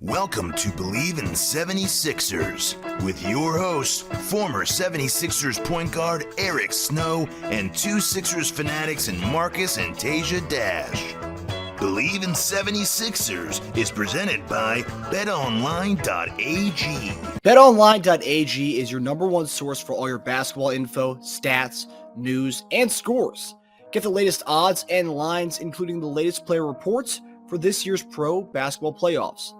Welcome to Bleav In 76ers with your hosts, former 76ers point guard Eric Snow and two Sixers fanatics in Marcus and Teja Dash. Bleav In 76ers is presented by BetOnline.AG. BetOnline.AG is your number one source for all your basketball info, stats, news, and scores. Get the latest odds and lines, including the latest player reports for this year's pro basketball playoffs.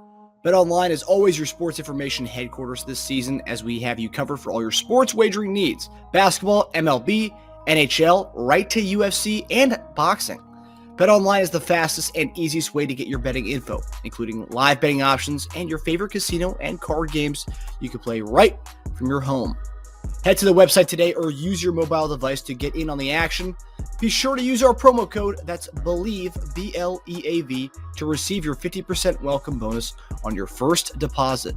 BetOnline is always your sports information headquarters this season, as we have you covered for all your sports wagering needs. Basketball, MLB, NHL, right to UFC, and boxing. BetOnline is the fastest and easiest way to get your betting info, including live betting options and your favorite casino and card games you can play right from your home. Head to the website today or use your mobile device to get in on the action. Be sure to use our promo code, that's Bleav, B-L-E-A-V, to receive your 50% welcome bonus on your first deposit.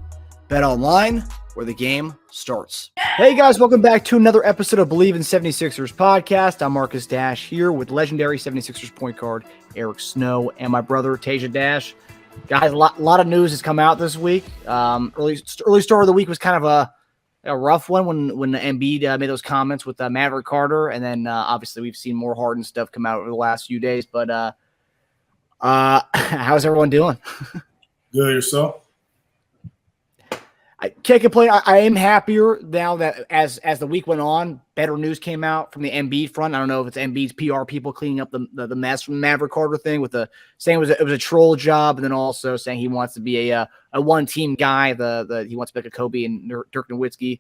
Bet online, where the game starts. Hey guys, welcome back to another episode of Bleav In 76ers podcast. I'm Marcus Dash here with legendary 76ers point guard Eric Snow and my brother Teja Dash. Guys, a lot of news has come out this week. Early start of the week was kind of a rough one when Embiid made those comments with Maverick Carter, and then obviously we've seen more Harden stuff come out over the last few days. But how's everyone doing? Good, yourself? I can't complain. I am happier now that as the week went on, better news came out from the Embiid front. I don't know if it's Embiid's PR people cleaning up the mess from the Maverick Carter thing with saying it was a troll job, and then also saying he wants to be a one team guy. He wants to be like a Kobe and Dirk Nowitzki.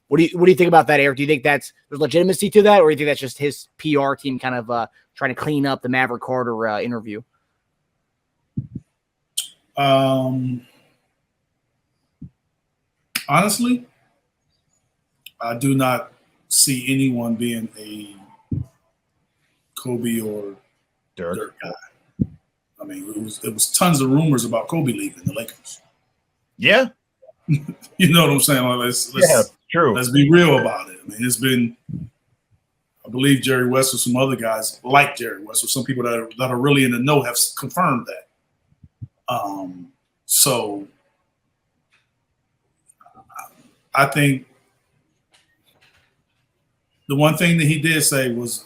What do you think about that, Eric? Do you think there's legitimacy to that, or do you think that's just his PR team kind of trying to clean up the Maverick Carter interview? Honestly, I do not see anyone being a Kobe or Dirk guy. I mean, it was tons of rumors about Kobe leaving the Lakers. Yeah. You know what I'm saying? True. Let's be real about it. I mean, it's been, I believe Jerry West or some other guys like Jerry West or some people that are really in the know have confirmed that. So I think the one thing that he did say was,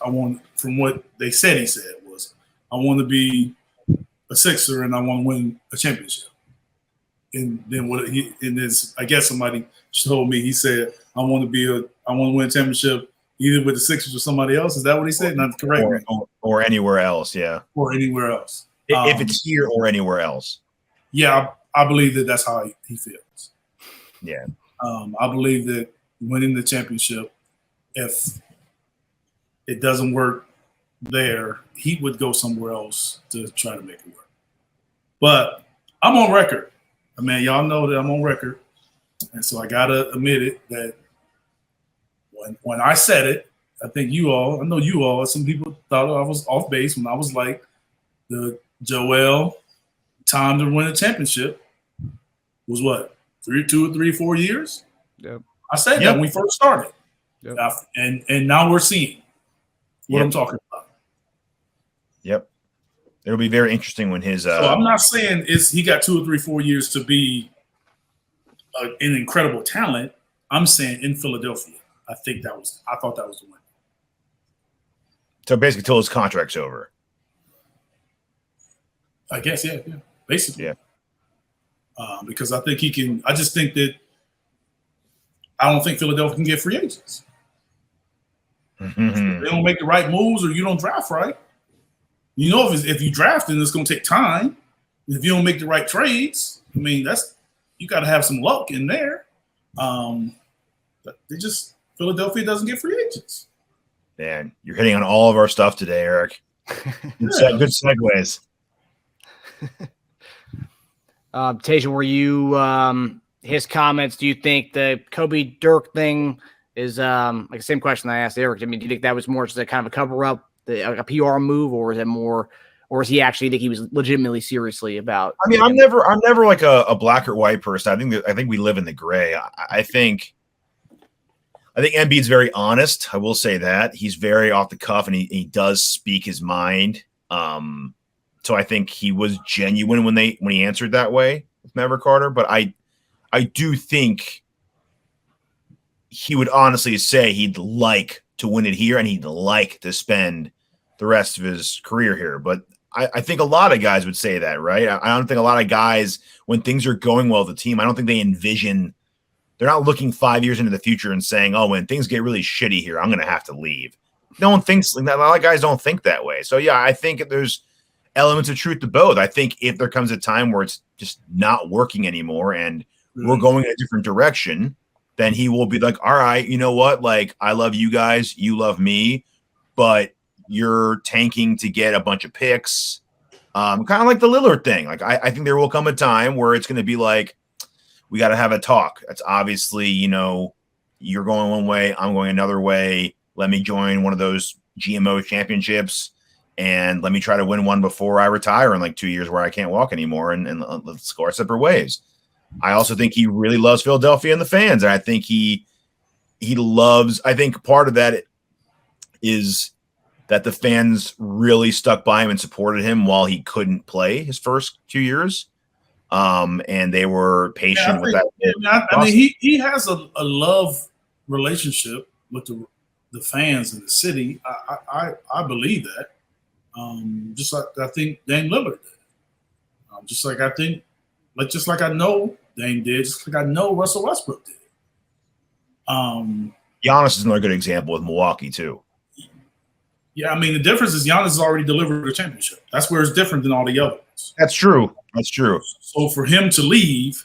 from what they said he said was, I want to be a Sixer and I want to win a championship. And then I guess somebody told me, he said, I want to win a championship either with the Sixers or somebody else. Is that what he said? Not correct. Or anywhere else, yeah. Or anywhere else. If it's here or anywhere else. Yeah, I believe that that's how he feels. Yeah. I believe that winning the championship, if it doesn't work there, he would go somewhere else to try to make it work. But I'm on record. I mean, y'all know that I'm on record. And so I got to admit it that when I said it, I know you all, some people thought I was off base when I was like, the Joel time to win a championship was what? 2 or 3, 4 years. Yep. I said that when we first started. Yep. And now we're seeing what I'm talking about. Yep. It'll be very interesting when his. So I'm not saying he got 2 or 3, 4 years to be an incredible talent. I'm saying in Philadelphia, I thought that was the win. So basically, till his contract's over. I guess, yeah, basically. Yeah. Because I think he can. I just think that I don't think Philadelphia can get free agents. Mm-hmm. If they don't make the right moves or you don't draft right. You know, if you draft, then it's going to take time. If you don't make the right trades, I mean, you got to have some luck in there. But Philadelphia doesn't get free agents. Man, you're hitting on all of our stuff today, Eric. Good segues. Teja, were you his comments? Do you think the Kobe Dirk thing is like the same question I asked Eric? I mean, do you think that was more just a kind of a cover up, a PR move, or is it more, or is he actually think he was legitimately seriously about? I mean, I'm never like a black or white person. I think we live in the gray. I think Embiid's very honest. I will say that he's very off the cuff and he does speak his mind. So I think he was genuine when he answered that way. Maverick Carter, but I do think he would honestly say he'd like to win it here and he'd like to spend the rest of his career here. But I think a lot of guys would say that, right? I don't think a lot of guys, when things are going well with the team, I don't think they envision, they're not looking 5 years into the future and saying, oh, when things get really shitty here, I'm going to have to leave. No one thinks like that. A lot of guys don't think that way. So, yeah, I think there's elements of truth to both. I think if there comes a time where it's just not working anymore and we're going in a different direction, then he will be like, all right, you know what? Like, I love you guys. You love me. But you're tanking to get a bunch of picks. Kind of like the Lillard thing. Like, I think there will come a time where it's going to be like, we got to have a talk. That's obviously, you're going one way, I'm going another way. Let me join one of those GMO championships and let me try to win one before I retire in like 2 years where I can't walk anymore and let's go our separate ways. I also think he really loves Philadelphia and the fans. And I think he loves, I think part of that is that the fans really stuck by him and supported him while he couldn't play his first 2 years. And they were patient with that. I mean, he has a love relationship with the fans in the city. I believe that. Just like I think Dame Lillard did. Just like I know Dame did. Just like I know Russell Westbrook did. Giannis is another good example with Milwaukee too. Yeah, I mean the difference is Giannis has already delivered a championship. That's where it's different than all the other ones. That's true. So for him to leave,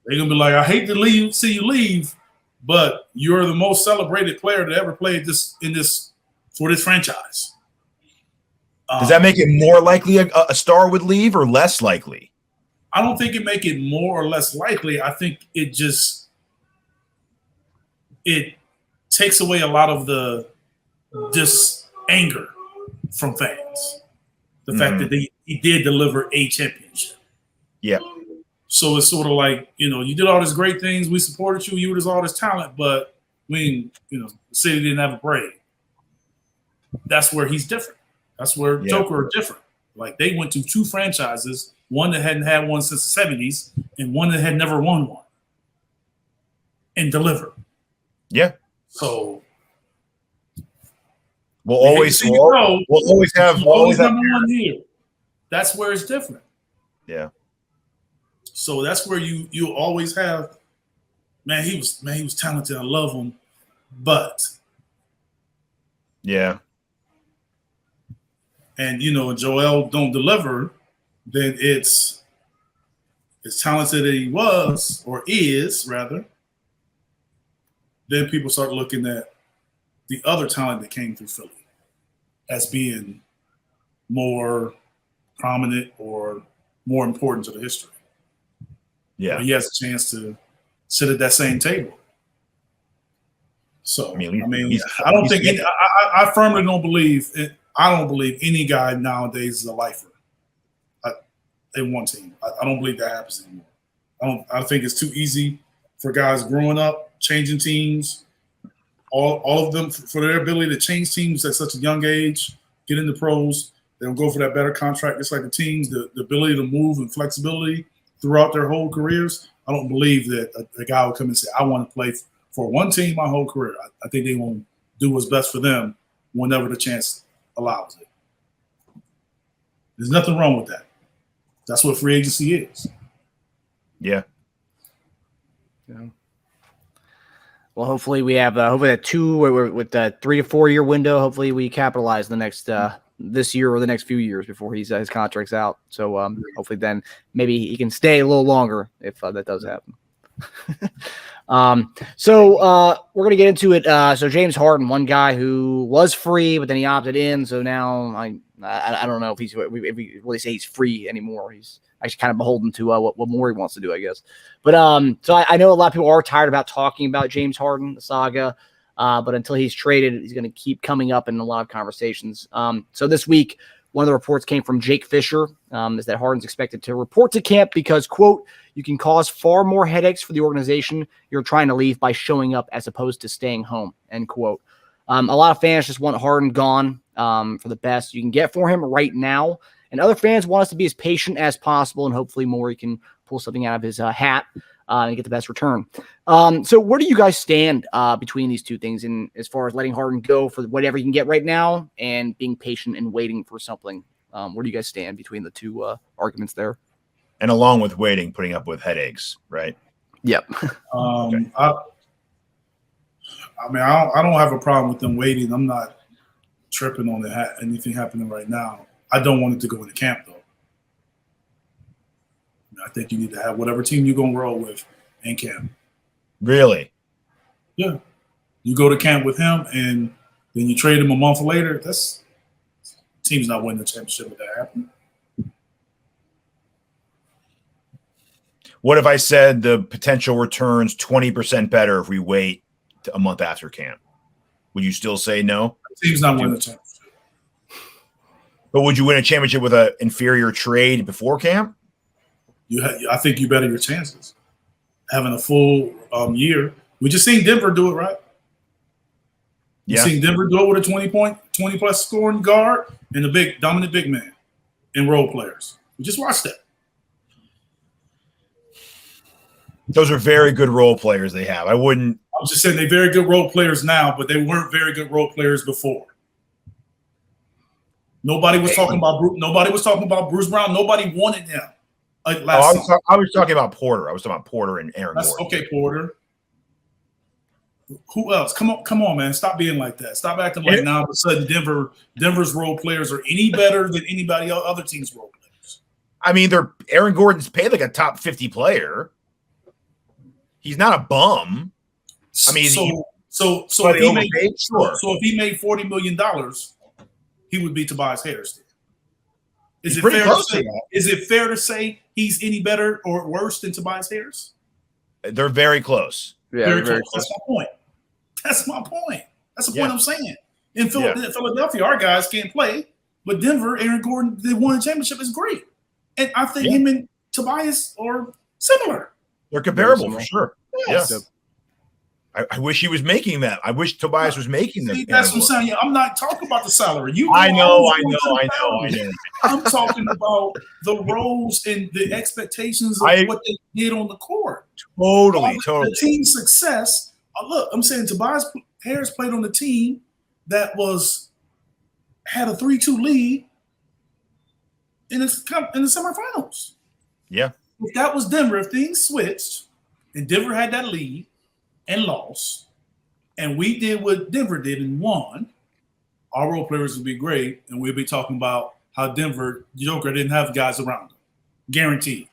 they're gonna be like, I hate to see you leave, but you're the most celebrated player to ever play for this franchise. Does that make it more likely a star would leave or less likely? I don't think it make it more or less likely. I think it takes away a lot of this anger from fans. The fact that he did deliver a championship. Yeah. So it's sort of like, you did all these great things. We supported you. You was all this talent, but the city didn't have a parade. That's where he's different. That's where Joker are different. Like they went to two franchises, one that hadn't had one since the 70s and one that had never won one and delivered. Yeah. So we'll always have number one here. That's where it's different. Yeah. So that's where you always have, he was talented. I love him, but yeah. And Joel don't deliver, then it's as talented as he was or is rather. Then people start looking at the other talent that came through Philly as being more prominent or more important to the history. Yeah, he has a chance to sit at that same table. So I firmly don't believe it. I don't believe any guy nowadays is a lifer in one team. I don't believe that happens anymore. I think it's too easy for guys growing up, changing teams, all of them for their ability to change teams at such a young age, get into pros. They'll go for that better contract, just like the teams, the ability to move and flexibility throughout their whole careers. I don't believe that a guy will come and say, I want to play for one team my whole career. I think they won't do what's best for them whenever the chance allows it. There's nothing wrong with that. That's what free agency is. Yeah. Well, hopefully we have hopefully with the 3 to 4 year window. Hopefully we capitalize the next this year or the next few years before his contract's out. So hopefully then maybe he can stay a little longer if that does happen. So we're gonna get into it. So James Harden, one guy who was free, but then he opted in. So now I don't know if we really say he's free anymore. He's actually kind of beholden to what Morey wants to do, I guess. But so I know a lot of people are tired about talking about James Harden, the saga. But until he's traded, he's going to keep coming up in a lot of conversations. So this week, one of the reports came from Jake Fisher, is that Harden's expected to report to camp because, quote, you can cause far more headaches for the organization you're trying to leave by showing up as opposed to staying home, end quote. A lot of fans just want Harden gone for the best you can get for him right now. And other fans want us to be as patient as possible, and hopefully Morey can pull something out of his hat and get the best return. So where do you guys stand between these two things, in as far as letting Harden go for whatever you can get right now and being patient and waiting for something? Where do you guys stand between the two arguments there? And along with waiting, putting up with headaches, right? Yep. Okay. I mean, I don't have a problem with them waiting. I'm not tripping on anything happening right now. I don't want it to go into camp, though. I think you need to have whatever team you're going to roll with in camp. Really? Yeah. You go to camp with him, and then you trade him a month later. Team's not winning the championship if that happened. What if I said the potential returns 20% better if we wait a month after camp? Would you still say no? The team's not winning the championship. But would you win a championship with an inferior trade before camp? I think you better your chances. Having a full year. We just seen Denver do it, right? You seen Denver do it with a 20-plus scoring guard and a dominant big man and role players. We just watched that. Those are very good role players they have. I was just saying they're very good role players now, but they weren't very good role players before. Nobody was talking about Bruce Brown. Nobody wanted him. I was talking about Porter. I was talking about Porter and Aaron Gordon. Okay, Porter. Who else? Come on, man. Stop being like that. Stop acting like now all of a sudden Denver's role players are any better than anybody else, other teams' role players. I mean, Aaron Gordon's paid like a top 50 player. He's not a bum. I mean, so if he made $40 million, he would be Tobias Harris. Is it fair to say he's any better or worse than Tobias Harris? They're very close. Yeah, very close. That's my point. That's the point I'm saying. In Philadelphia, our guys can't play, but Denver, Aaron Gordon, they won a championship is great. And I think him and Tobias are similar. They're comparable for sure. Yes. Yeah. I wish he was making that. I wish Tobias was making that. That's what I'm saying. I'm not talking about the salary. I know. I'm talking about the roles and the expectations of what they did on the court. Totally. The team success. Look, I'm saying Tobias Harris played on the team that had a 3-2 lead in the semifinals. Yeah. If that was Denver, if things switched and Denver had that lead and lost, and we did what Denver did and won, our role players would be great, and we'd be talking about how Denver, Joker, didn't have guys around them. Guaranteed.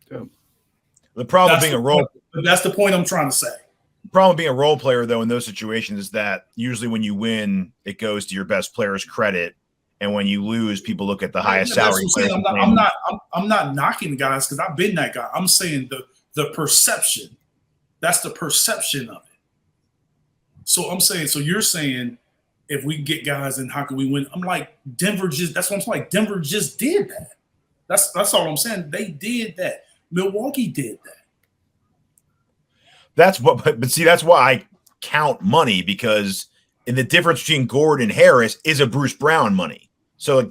The problem being a role – that's the point I'm trying to say. The problem being a role player, though, in those situations is that usually when you win, it goes to your best player's credit, and when you lose, people look at the highest salary player. I'm not knocking the guys because I've been that guy. I'm saying the perception. That's the perception of it. So I'm saying, you're saying if we get guys and how can we win? I'm like, that's what I'm saying. Like, Denver just did that. That's all I'm saying. They did that. Milwaukee did that. But see, that's why I count money, because in the difference between Gordon and Harris is a Bruce Brown money. So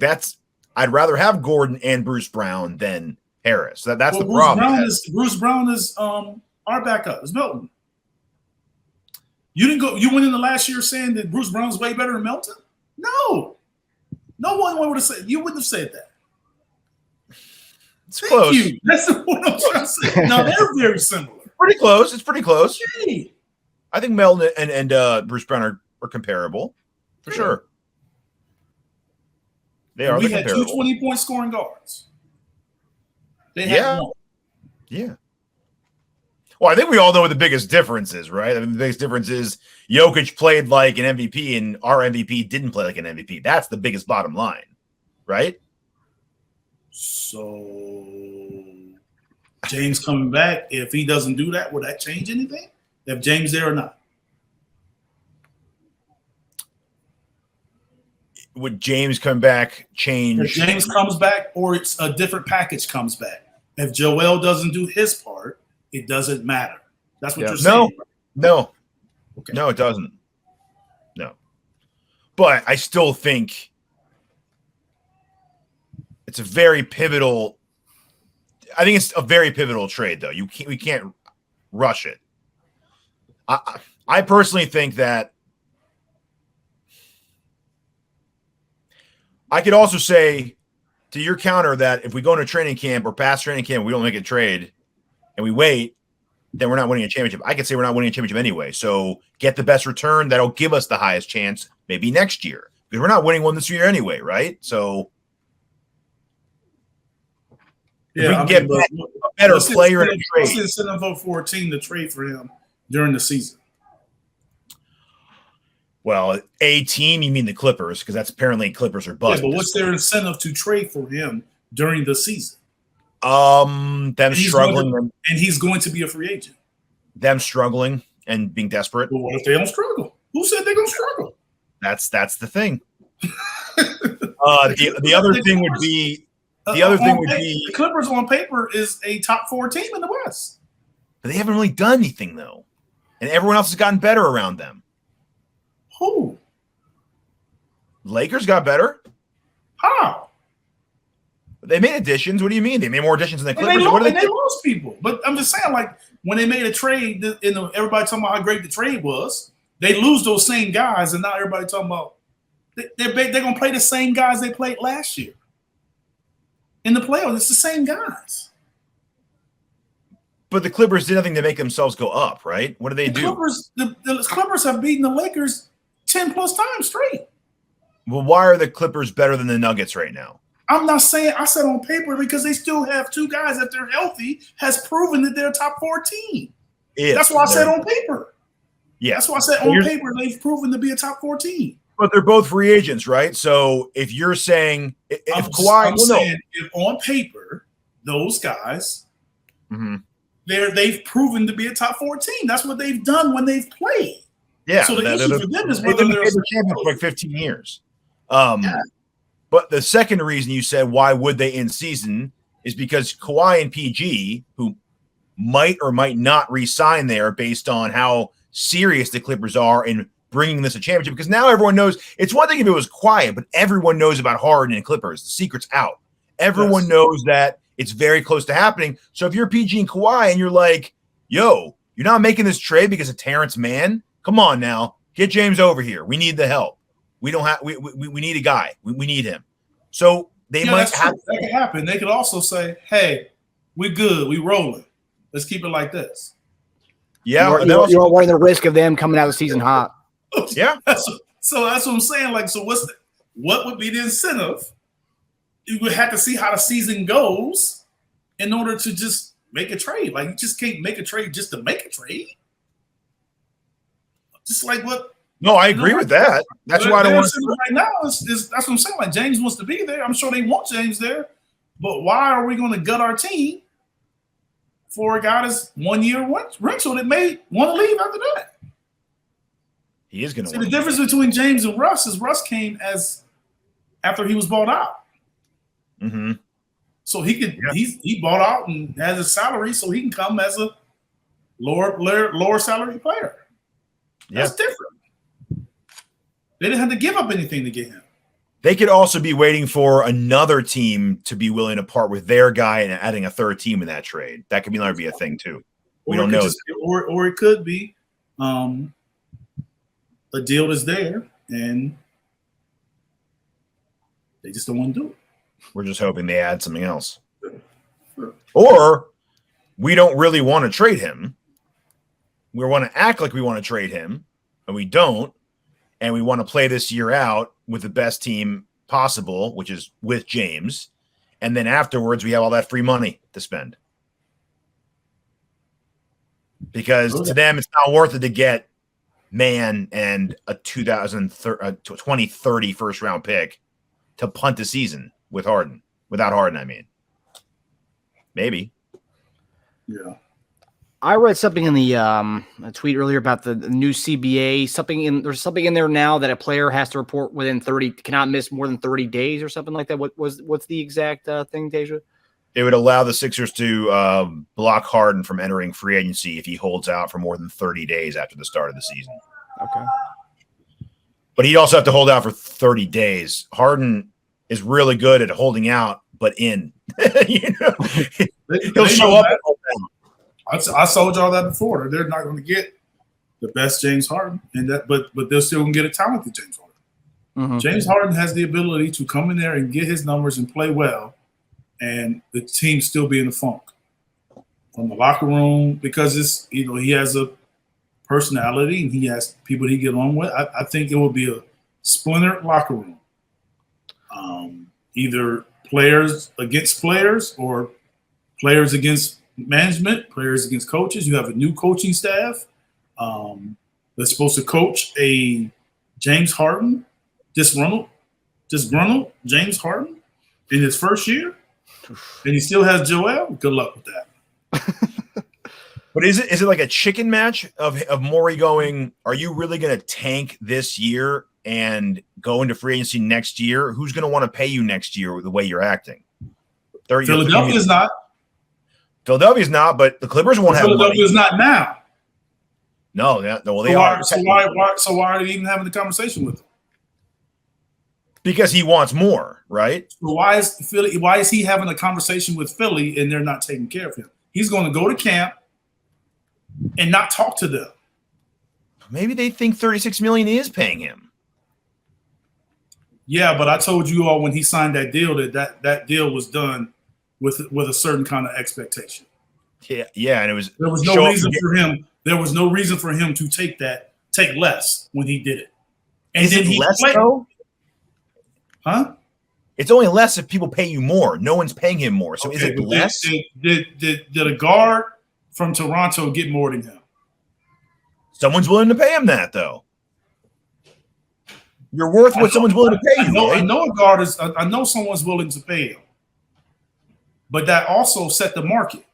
I'd rather have Gordon and Bruce Brown than Harris. That's the problem. Bruce Brown is our backup is Melton. You went in the last year saying that Bruce Brown's way better than Melton? No one would have said. You wouldn't have said that. It's close. You. That's what I'm trying to say. Now they're very similar. Pretty close. It's pretty close. Okay. I think Melton and Bruce Brown are comparable for sure. They are. We had two 20-point scoring guards. They had one. Yeah. Well, I think we all know what the biggest difference is, right? I mean, the biggest difference is Jokic played like an MVP and our MVP didn't play like an MVP. That's the biggest bottom line, right? So James coming back, if he doesn't do that, will that change anything? If James there or not? Would James come back change? If James comes back or it's a different package comes back. If Joel doesn't do his part, it doesn't matter. That's what you're saying. No. Okay. No, it doesn't. No. But I still think it's a very pivotal I think it's a very pivotal trade, though. We can't rush it. I personally think that I could also say to your counter that if we go into training camp or past training camp, we don't make a trade and we wait, then we're not winning a championship. I could say we're not winning a championship anyway. So get the best return. That'll give us the highest chance maybe next year because we're not winning one this year anyway, right? So if we can get a better player in a trade. What's the incentive for a team to trade for him during the season? Well, a team, you mean the Clippers, because that's apparently Clippers are bust. Yeah, but what's their incentive to trade for him during the season? Them struggling. And he's going to be a free agent. Them struggling and being desperate. But what if they don't struggle? Who said they're going to struggle? That's the thing. The other thing would be the Clippers on paper is a top 4 team in the West. But they haven't really done anything though, and everyone else has gotten better around them. Who? Lakers got better. How? They made additions. What do you mean? They made more additions than the Clippers. They lost people. But I'm just saying, like, when they made a trade, everybody talking about how great the trade was, they lose those same guys, and now everybody talking about they're going to play the same guys they played last year. In the playoffs, it's the same guys. But the Clippers did nothing to make themselves go up, right? What did they do? The Clippers have beaten the Lakers 10-plus times straight. Well, why are the Clippers better than the Nuggets right now? I'm not saying I said on paper because they still have 2 guys that they're healthy has proven that they're a top 4 team. That's why I said on paper. Yeah. That's why I said on paper they've proven to be a top 4 team. But they're both free agents, right? So if you're saying if on paper, those guys, mm-hmm. they've proven to be a top 4 team. That's what they've done when they've played. Yeah. So the issue for them is whether they're champions for like 15 years. But the second reason you said why would they in season is because Kawhi and PG, who might or might not re-sign there based on how serious the Clippers are in bringing this a championship, because now everyone knows. It's one thing if it was quiet, but everyone knows about Harden and Clippers. The secret's out. Everyone knows that it's very close to happening. So if you're PG and Kawhi and you're like, yo, you're not making this trade because of Terrence Mann? Come on now. Get James over here. We need the help. We don't have we need a guy. We need him. So they might have that could happen. They could also say, hey, we're good. We rolling. Let's keep it like this. Yeah. You're running the risk of them coming out of the season hot. Yeah. So that's what I'm saying. Like, so what would be the incentive? You would have to see how the season goes in order to just make a trade. Like, you just can't make a trade just to make a trade. Just like what? No, I agree with that. That's why I don't want to. Right now, that's what I'm saying. Like, James wants to be there. I'm sure they want James there. But why are we going to gut our team for a guy that's 1 year rental that may want to leave after that? He is going to. See, the difference between James and Russ is Russ came after he was bought out. Mm-hmm. So he bought out and has a salary, so he can come as a lower salary player. That's different. They didn't have to give up anything to get him. They could also be waiting for another team to be willing to part with their guy and adding a third team in that trade. That could be a thing too. We don't know. Or it could be a deal that's there and they just don't want to do it. We're just hoping they add something else. Sure. Or we don't really want to trade him. We want to act like we want to trade him, and we don't. And we want to play this year out with the best team possible, which is with James. And then afterwards, we have all that free money to spend. Because to them, it's not worth it to get Mann and a 2030 first-round pick to punt the season with Harden. Without Harden, I mean. Maybe. Yeah. I read something in the a tweet earlier about the new CBA. There's something in there now that a player has to report within 30, cannot miss more than 30 days or something like that. What's the exact thing, Teja? It would allow the Sixers to block Harden from entering free agency if he holds out for more than 30 days after the start of the season. Okay. But he'd also have to hold out for 30 days. Harden is really good at holding out, but in. He'll show up. I told y'all that before. They're not going to get the best James Harden, but they're still going to get a talented James Harden. Mm-hmm. James Harden has the ability to come in there and get his numbers and play well, and the team still be in the funk from the locker room because he has a personality and he has people he get along with. I think it will be a splintered locker room, either players against players or players against management, players against coaches. You have a new coaching staff that's supposed to coach a James Harden, disgruntled James Harden in his first year, and he still has Joel. Good luck with that. But is it like a chicken match of Morey going, are you really going to tank this year and go into free agency next year? Who's going to want to pay you next year with the way you're acting? Philadelphia's not. Philadelphia's not, but the Clippers won't have money. Philadelphia's not now. No, they are. So why are they even having the conversation with him? Because he wants more, right? So why is he having a conversation with Philly and they're not taking care of him? He's going to go to camp and not talk to them. Maybe they think $36 million is paying him. Yeah, but I told you all when he signed that deal that deal was done with a certain kind of expectation. Yeah, and there was no reason for him. There was no reason for him to take less when he did it. And then he less played. Though? Huh? It's only less if people pay you more. No one's paying him more. So is it less? Did a guard from Toronto get more than him? Someone's willing to pay him that, though. You're worth what someone's willing to pay you. I know a guard is. I know someone's willing to pay him, but that also set the market,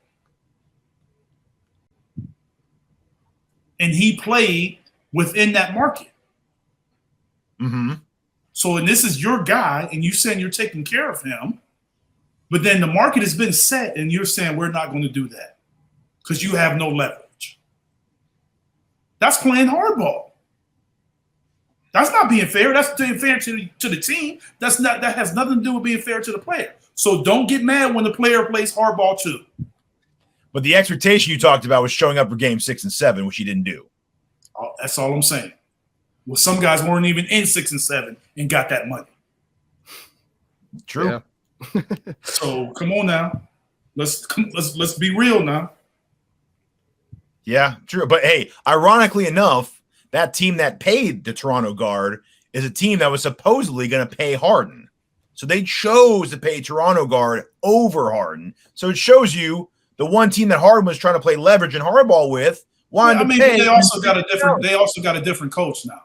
and he played within that market. Mm-hmm. So, and this is your guy, and you saying you're taking care of him, but then the market has been set, and you're saying we're not going to do that because you have no leverage. That's playing hardball. That's not being fair. That's being fair to the team. That has nothing to do with being fair to the player. So don't get mad when the player plays hardball too. But the expectation you talked about was showing up for game 6 and 7, which he didn't do. That's all I'm saying. Well, some guys weren't even in 6 and 7 and got that money. True. Yeah. So come on now. Let's be real now. Yeah, true. But hey, ironically enough, that team that paid the Toronto guard is a team that was supposedly going to pay Harden. So they chose to pay Toronto guard over Harden. So it shows you the one team that Harden was trying to play leverage and hardball with wanted to pay. They also got a different coach now.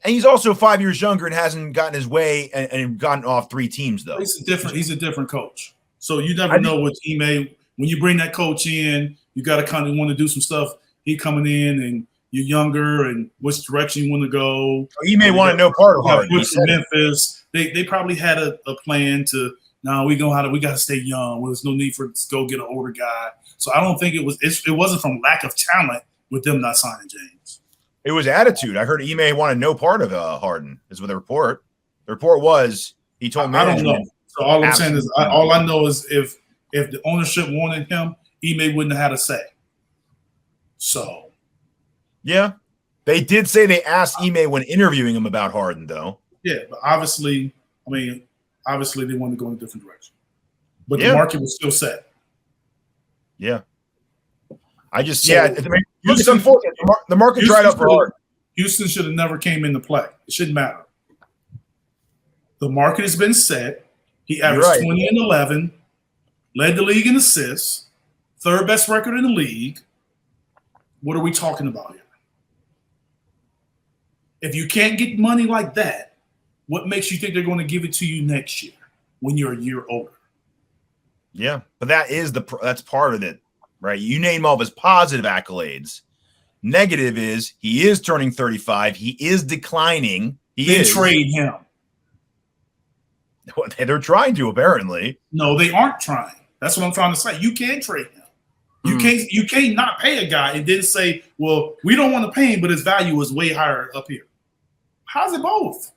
And he's also 5 years younger and hasn't gotten his way and gotten off 3 teams, though. He's a different coach. So you never know what he may. When you bring that coach in, you got to kind of want to do some stuff. He coming in and you're younger and which direction you want to go. He may want to know part of Harden. Memphis. They probably had a plan to. Now we got to stay young. There's no need for us to go get an older guy. So I don't think it wasn't from lack of talent with them not signing James. It was attitude. I heard Ime wanted no part of Harden. Is what the report. The report was he told management. I don't know. So all I'm saying is, all I know is if the ownership wanted him, Ime wouldn't have had a say. So. Yeah, they did say they asked Ime when interviewing him about Harden, though. Yeah, but obviously they wanted to go in a different direction. But the market was still set. Yeah. It's unfortunate. The market dried up for Harden. Houston should have never came into play. It shouldn't matter. The market has been set. He averaged 20 and 11, led the league in assists, third best record in the league. What are we talking about here? If you can't get money like that, what makes you think they're going to give it to you next year when you're a year older? Yeah, but that's part of it, right? You name all of his positive accolades. Negative is he is turning 35. He is declining. Trade him. They're trying to, apparently. No, they aren't trying. That's what I'm trying to say. You can trade him. You can't not pay a guy and then say, well, we don't want to pay him, but his value is way higher up here. How's it both?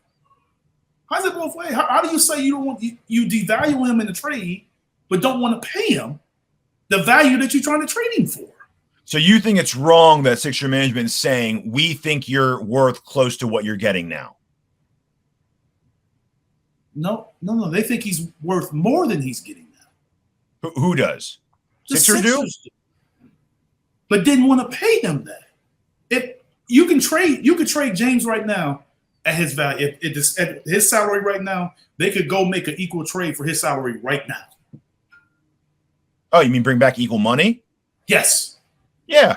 How's it both ways? How do you say you don't want you devalue him in the trade but don't want to pay him the value that you're trying to trade him for. So you think it's wrong that Sixer management is saying, we think you're worth close to what you're getting now? No. They think he's worth more than he's getting now. Who does? The Sixers do? But didn't want to pay him that. If you could trade James right now at his value. At his salary right now, they could go make an equal trade for his salary right now. Oh, you mean bring back equal money? Yes. Yeah.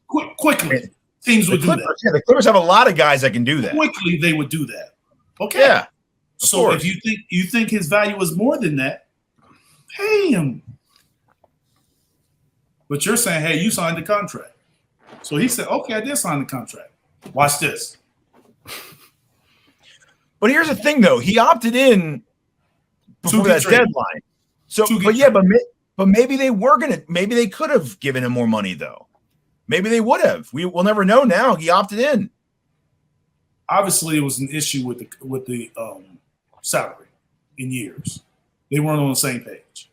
Quickly, teams would do that. Yeah, the Clippers have a lot of guys that can do that. Quickly, they would do that. Okay. Yeah. So if you think his value is more than that, pay him. But you're saying, hey, you signed the contract. So he said, okay, I did sign the contract. Watch this. But here's the thing, though. He opted in before that deadline. So, but maybe maybe they could have given him more money, though. Maybe they would have. We'll never know now. He opted in. Obviously, it was an issue with the salary in years. They weren't on the same page.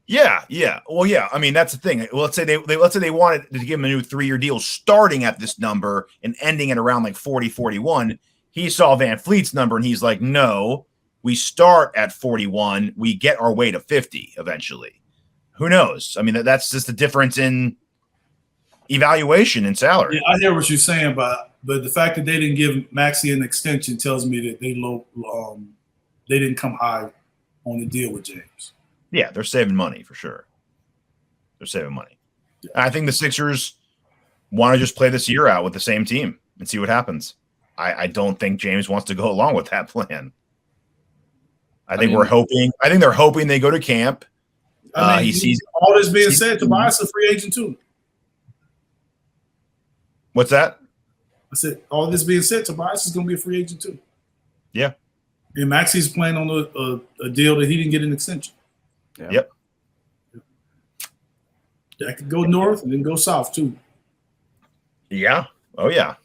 Yeah. Well, yeah. I mean, that's the thing. Well, let's say they wanted to give him a new 3-year deal starting at this number and ending at around like 40, 41. He saw Van Fleet's number and he's like, no, we start at 41. We get our way to 50 eventually. Who knows? I mean, that's just the difference in evaluation and salary. Yeah, I hear what you're saying, but the fact that they didn't give Maxey an extension tells me that they didn't come high on the deal with James. Yeah, they're saving money for sure. They're saving money. Yeah. I think the Sixers want to just play this year out with the same team and see what happens. I don't think James wants to go along with that plan. I think they're hoping they go to camp. He sees all this being said, Tobias is a free agent too. What's that? I said, all this being said, Tobias is going to be a free agent too. Yeah. And Maxey's playing on a deal that he didn't get an extension. Yeah. Yep. That could go north and then go south too. Yeah. Oh yeah.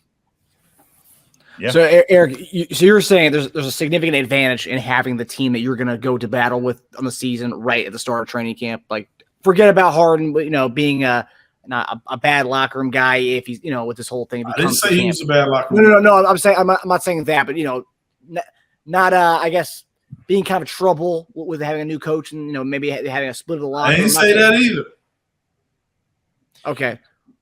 Yeah. So Eric, you're saying there's a significant advantage in having the team that you're going to go to battle with on the season right at the start of training camp. Like, forget about Harden, being not a bad locker room guy. If he's with this whole thing, I didn't say he was a bad locker room. No. I'm not saying that, but not I guess being kind of trouble with having a new coach and maybe having a split of the locker. I didn't say that either. Okay.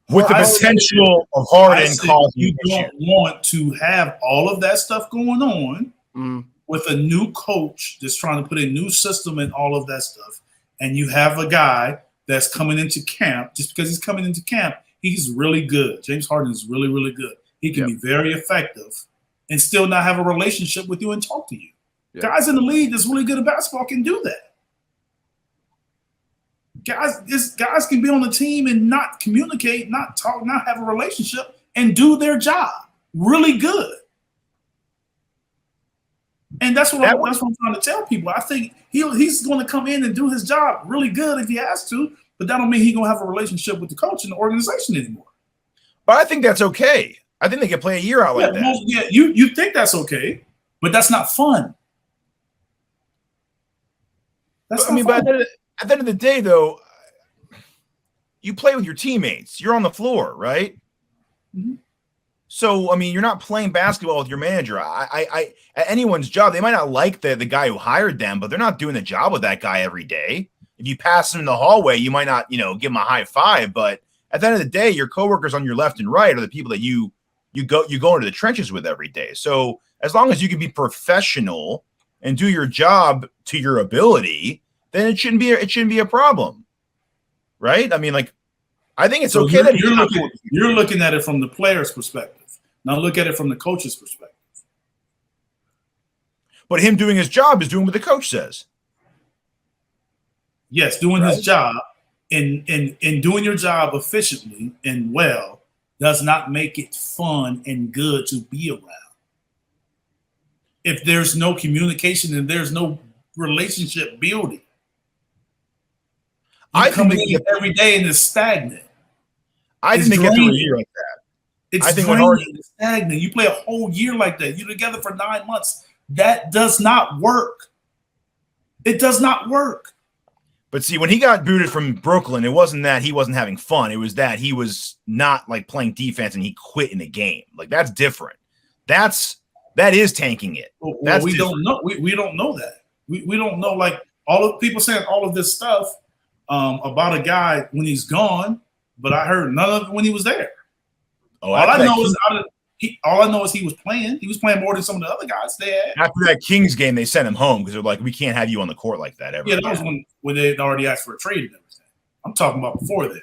With the potential of Harden causing you don't want to have all of that stuff going on with a new coach that's trying to put a new system and all of that stuff, and you have a guy that's coming into camp. Just because he's coming into camp, he's really good. James Harden is really, really good. He can be very effective and still not have a relationship with you and talk to you. Yep. Guys in the league that's really good at basketball can do that. Guys can be on the team and not communicate, not talk, not have a relationship, and do their job really good. And that's what I'm trying to tell people. I think he's going to come in and do his job really good if he has to, but that don't mean he's going to have a relationship with the coach and the organization anymore. But I think that's okay. I think they can play a year out like that. You think that's okay, but that's not fun. But at the end of the day, though, you play with your teammates. You're on the floor, right? Mm-hmm. So, I mean, you're not playing basketball with your manager. At anyone's job, they might not like the guy who hired them, but they're not doing the job with that guy every day. If you pass him in the hallway, you might not, give him a high five. But at the end of the day, your coworkers on your left and right are the people that you go into the trenches with every day. So as long as you can be professional and do your job to your ability, then it shouldn't be a problem, right? I mean, I think it's okay that you're looking at it from the player's perspective. Now look at it from the coach's perspective. But him doing his job is doing what the coach says. Yes, doing his job and doing your job efficiently and well does not make it fun and good to be around. If there's no communication and there's no relationship building, I come in every day and it's stagnant. I think they get through a year like that. It's draining, it's stagnant. You play a whole year like that. You're together for 9 months. That does not work. It does not work. But see, when he got booted from Brooklyn, it wasn't that he wasn't having fun. It was that he was not like playing defense and he quit in the game. Like that's different. That is tanking it. Well, we don't know. We don't know that. We don't know. Like all of people saying all of this stuff about a guy when he's gone, but I heard none of it when he was there. Oh, all I know is he was playing. He was playing more than some of the other guys they had. After that Kings game, they sent him home because they're like, we can't have you on the court like that ever. Yeah, that was when they had already asked for a trade and everything. I'm talking about before that.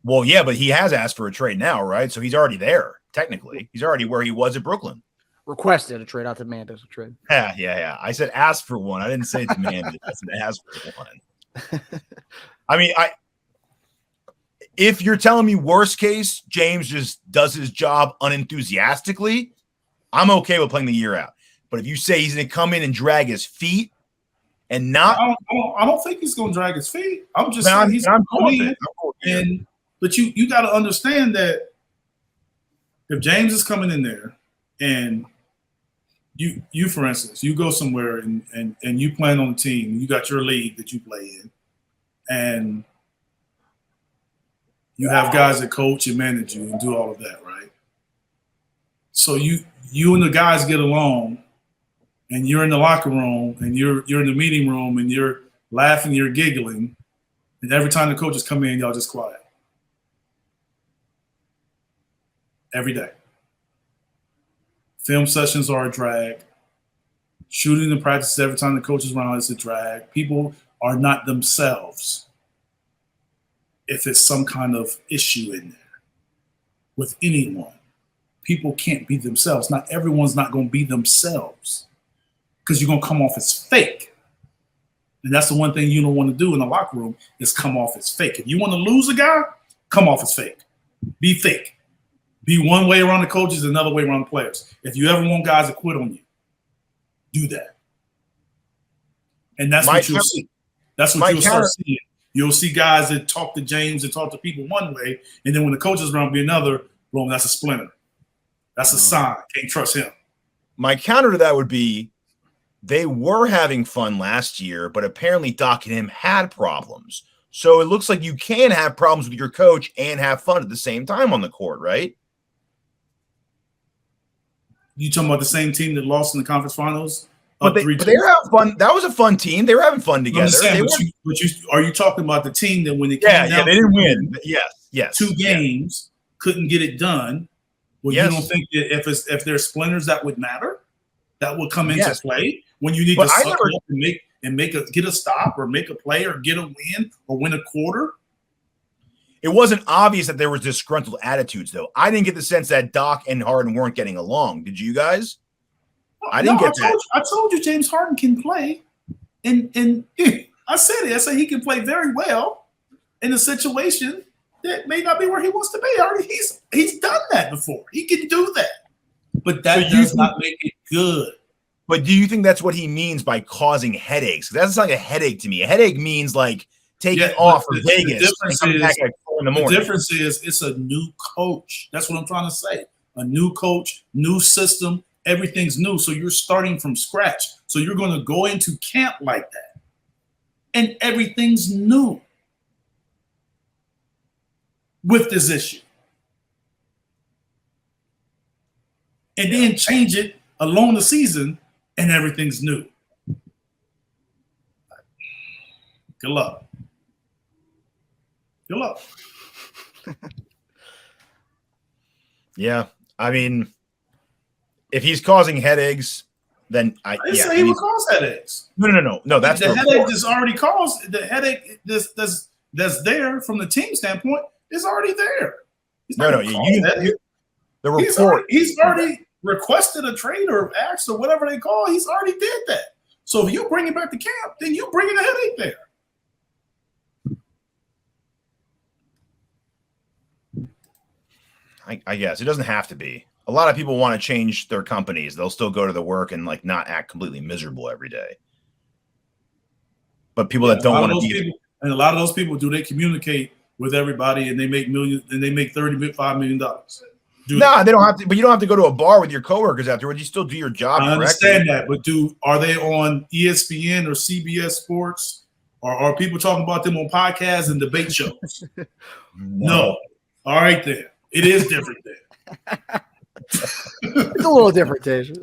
Well, yeah, but he has asked for a trade now, right? So he's already there, technically. He's already where he was at Brooklyn. Requested a trade, not demanded a trade. Yeah. I said ask for one. I didn't say demanded. I said ask for one. I mean, if you're telling me worst case, James just does his job unenthusiastically, I'm okay with playing the year out. But if you say he's going to come in and drag his feet and not, I don't think he's going to drag his feet. I'm just saying he's going in. But you got to understand that if James is coming in there and you for instance, you go somewhere and you playing on a team, you got your league that you play in, and you have guys that coach and manage you and do all of that, right? So you and the guys get along, and you're in the locker room, and you're in the meeting room, and you're laughing, you're giggling, and every time the coaches come in, y'all just quiet. Every day. Film sessions are a drag. Shooting and practices every time the coach is around is a drag. People are not themselves if it's some kind of issue in there with anyone. People can't be themselves. Not everyone's not going to be themselves because you're going to come off as fake. And that's the one thing you don't want to do in the locker room is come off as fake. If you want to lose a guy, come off as fake. Be fake. Be one way around the coaches, another way around the players. If you ever want guys to quit on you, do that. And that's what you'll see. That's what you'll start seeing. You'll see guys that talk to James and talk to people one way, and then when the coach is around, be another. Boom, that's a splinter. That's a sign. Can't trust him. My counter to that would be they were having fun last year, but apparently Doc and him had problems. So it looks like you can have problems with your coach and have fun at the same time on the court, right? You talking about the same team that lost in the conference finals? But they were having fun. That was a fun team. They were having fun together. Are you talking about the team that when it came down they didn't win. Yes. 2 games, couldn't get it done. Well, you don't think that if there's splinters that would matter, that would come into play when you need to suck up and get a stop or make a play or get a win or win a quarter? It wasn't obvious that there was disgruntled attitudes, though. I didn't get the sense that Doc and Harden weren't getting along. Did you guys? I didn't get that. I told you James Harden can play. And I said it. I said he can play very well in a situation that may not be where he wants to be. He's done that before. He can do that. But that does not make it good. But do you think that's what he means by causing headaches? That's like a headache to me. A headache means like taking off from Vegas and coming back at 4 in the morning. The difference is it's a new coach. That's what I'm trying to say. A new coach, new system, everything's new. So you're starting from scratch. So you're going to go into camp like that. And everything's new with this issue. And then change it along the season and everything's new. Good luck. Good luck. Yeah. I mean, if he's causing headaches, then I didn't say he would cause headaches. No. That's the headache that's already caused. The headache that's there from the team standpoint is already there. The report. He's already requested a trade or asked or whatever they call. He's already did that. So if you bring him back to camp, then you bring in a headache there. I guess it doesn't have to be. A lot of people want to change their companies. They'll still go to the work and like not act completely miserable every day. But people that don't want to be, and a lot of those people, do they communicate with everybody and they make millions and they make $35 million? No, they don't have to, but you don't have to go to a bar with your coworkers afterwards. You still do your job. I understand that, but are they on ESPN or CBS Sports? Or are people talking about them on podcasts and debate shows? No. All right, then. It is different then. It's a little different, Teja.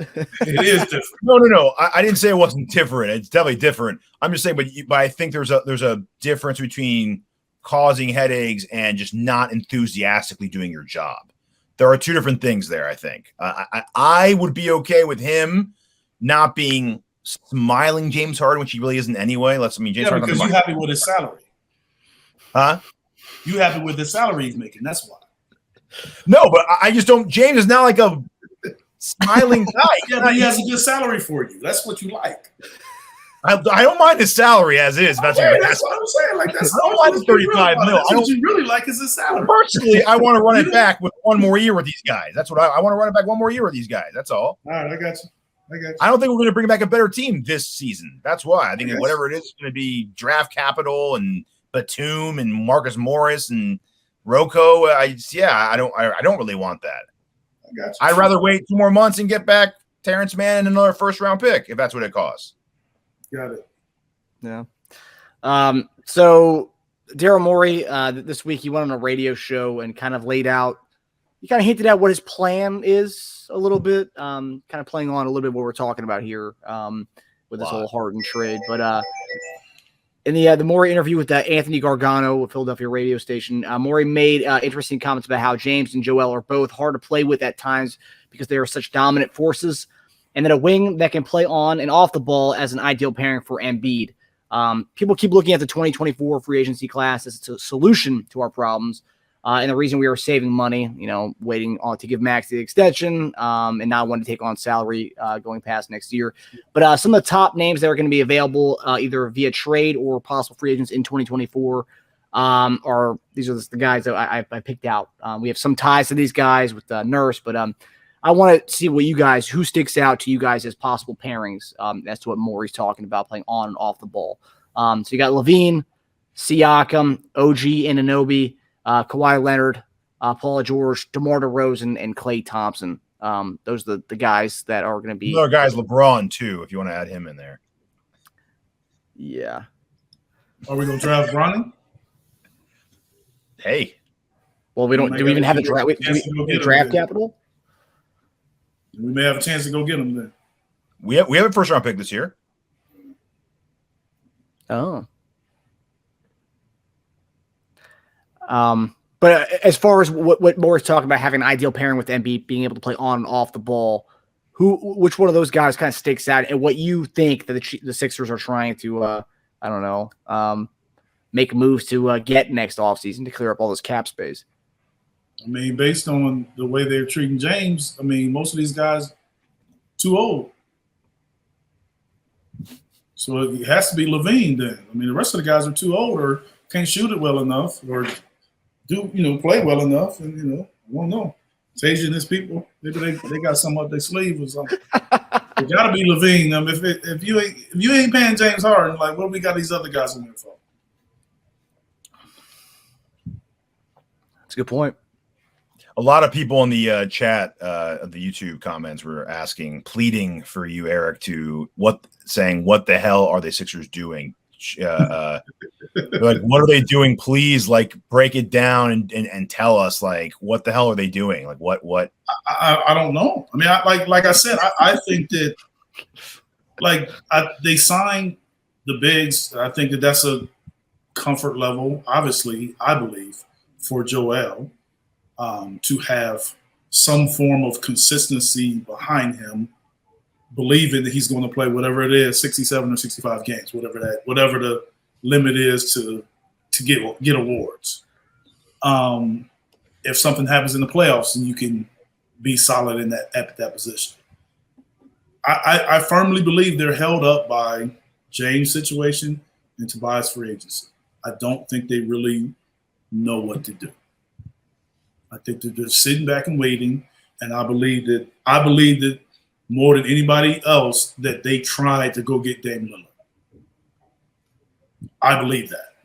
It is different. No. I didn't say it wasn't different. It's definitely different. I'm just saying, but I think there's a difference between causing headaches and just not enthusiastically doing your job. There are two different things there, I think. I would be okay with him not being smiling James Harden, which he really isn't anyway. James Harden. Because you're happy with his salary. Huh? You happy with the salary he's making. That's why. No, but I just don't. James is not like a smiling guy. Yeah, but he has a good salary for you. That's what you like. I don't mind his salary as is. That's what I'm saying. Like that's I don't mind the 35 mil. What you really like is his salary. Personally, I want to run it back with one more year with these guys. That's what I want to run it back one more year with these guys. That's all. All right, I got you. I don't think we're going to bring back a better team this season. That's why I think whatever it is going to be draft capital and Batum and Marcus Morris and Rocco. I don't really want that. I got you. I'd rather wait 2 more months and get back Terrence Mann and another first-round pick if that's what it costs. Got it. Yeah. So Daryl Morey, this week he went on a radio show and kind of laid out. He kind of hinted at what his plan is a little bit, kind of playing on a little bit what we're talking about here with this whole Harden trade. But in the Morey interview with Anthony Gargano, a Philadelphia radio station, Morey made interesting comments about how James and Joel are both hard to play with at times because they are such dominant forces, and that a wing that can play on and off the ball as an ideal pairing for Embiid. People keep looking at the 2024 free agency class as a solution to our problems. And the reason we are saving money, waiting on to give Max the extension and not wanting to take on salary going past next year. But some of the top names that are going to be available either via trade or possible free agents in 2024 are these are the guys that I picked out. We have some ties to these guys with Nurse, but I want to see who sticks out to you guys as possible pairings as to what Morey's talking about playing on and off the ball. So you got Levine, Siakam, OG Anunoby, Kawhi Leonard, Paul George, DeMar DeRozan, and Klay Thompson. Those are the guys that are going to be. Other guys, LeBron too, if you want to add him in there. Yeah. Are we going to draft Bronny? Hey. Well, we don't. Do we even have a draft? Draft capital? We may have a chance to go get him then. We have a first round pick this year. Oh. But as far as what Morey's talking about, having an ideal pairing with Embiid, being able to play on and off the ball, which one of those guys kind of sticks out, and what you think that the Sixers are trying to, make moves to get next offseason to clear up all this cap space? I mean, based on the way they're treating James, I mean, most of these guys too old. So it has to be Levine then. I mean, the rest of the guys are too old or can't shoot it well enough or play well enough. And, I don't know. Teja and his people, maybe they got something up their sleeve or something. It got to be Levine. I mean, if you ain't paying James Harden, like, what we got these other guys in there for? That's a good point. A lot of people in the chat of the YouTube comments were pleading for you, Eric, saying what the hell are the Sixers doing? Like, what are they doing? Please, like, break it down and tell us, like, what the hell are they doing? Like, what? I don't know. I mean, like I said, I think that, like, they signed the bigs. I think that's a comfort level, obviously, I believe, for Joel. To have some form of consistency behind him, believing that he's going to play whatever it is, 67 or 65 games, whatever the limit is to get awards. If something happens in the playoffs, and you can be solid in that position. I firmly believe they're held up by James' situation and Tobias' free agency. I don't think they really know what to do. I think they're just sitting back and waiting, and I believe that more than anybody else that they tried to go get Dame Lillard. I believe that.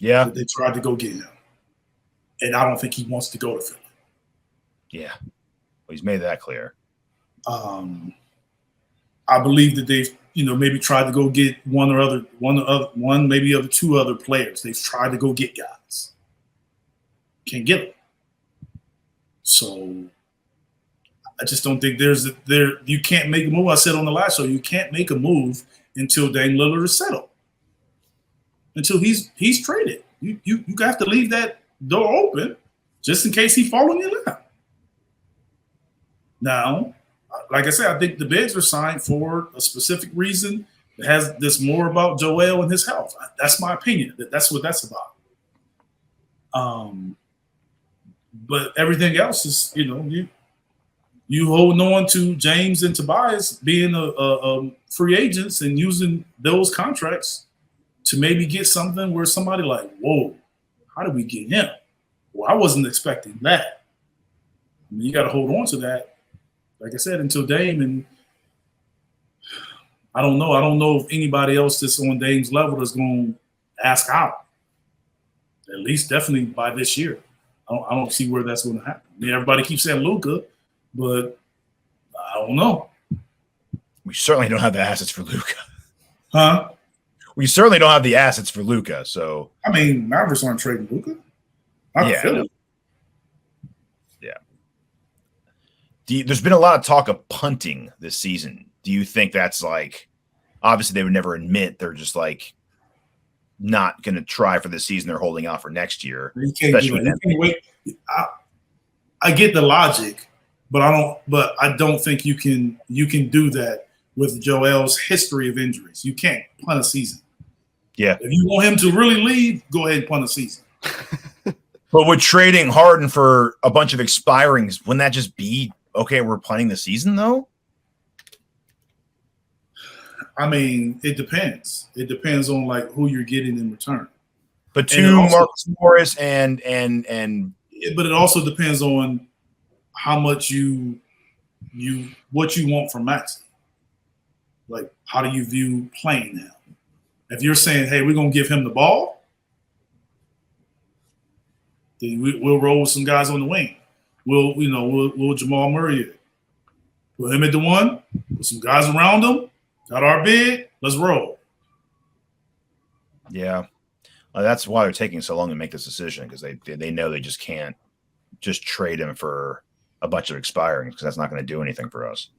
Yeah, that they tried to go get him, and I don't think he wants to go to Philly. Yeah, well, he's made that clear. I Bleav that they've maybe tried to go get one maybe other two other players. They've tried to go get guys, can't get them. So I just don't think you can't make a move. I said on the last show, you can't make a move until Dame Lillard is settled, until he's traded. You have to leave that door open just in case he falls in your lap. Now, like I said, I think the bigs are signed for a specific reason that has this more about Joel and his health. That's my opinion. That's what that's about. But everything else is, you holding on to James and Tobias being a free agents and using those contracts to maybe get something where somebody like, whoa, how did we get him? Well, I wasn't expecting that. I mean, you got to hold on to that, like I said, until Dame. And I don't know if anybody else that's on Dame's level is going to ask out. At least definitely by this year. I don't see where that's going to happen. I mean, everybody keeps saying Luka, but I don't know. We certainly don't have the assets for Luka. Huh? We certainly don't have the assets for Luka. So I mean, Mavericks aren't trading Luka. I feel it. Yeah. There's been a lot of talk of punting this season. Do you think that's like, obviously they would never admit they're just like not going to try for this season. They're holding out for next year. You can't do that. You can't wait. I get the logic, but I don't think you can do that with Joel's history of injuries. You can't punt a season. Yeah. If you want him to really leave, go ahead and punt a season. But with trading Harden for a bunch of expirings, wouldn't that just be okay? We're punting the season though. I mean, it depends. It depends on like who you're getting in return. But Marcus Morris and but it also depends on how much what you want from Maxey. Like, how do you view playing him? If you're saying, hey, we're gonna give him the ball, then we'll roll with some guys on the wing. We'll Jamal Murray it. Put him at the one, with some guys around him. Got our bid. Let's roll. Yeah, that's why they're taking so long to make this decision, because they know they just can't just trade him for a bunch of expiring, because that's not going to do anything for us.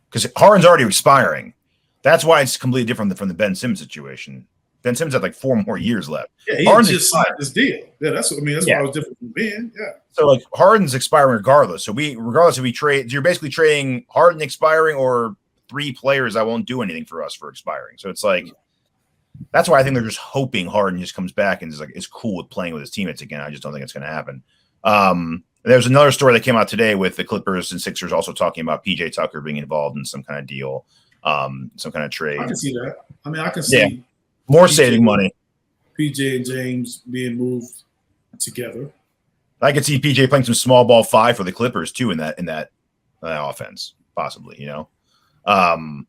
Because Harden's already expiring. That's why it's completely different from the Ben Simmons situation. Ben Simmons had like 4 more years left. Yeah, he just signed this deal. Yeah, that's why it was different from Ben. Yeah. So like Harden's expiring regardless. So regardless if we trade, you're basically trading Harden expiring or 3 players that won't do anything for us for expiring. So it's like, that's why I think they're just hoping Harden just comes back and is cool with playing with his teammates again. I just don't think it's going to happen. There's another story that came out today with the Clippers and Sixers also talking about PJ Tucker being involved in some kind of deal, some kind of trade. I can see that. I mean, I can see more saving money. PJ and James being moved together. I could see PJ playing some small ball 5 for the Clippers too in that offense, possibly. Well,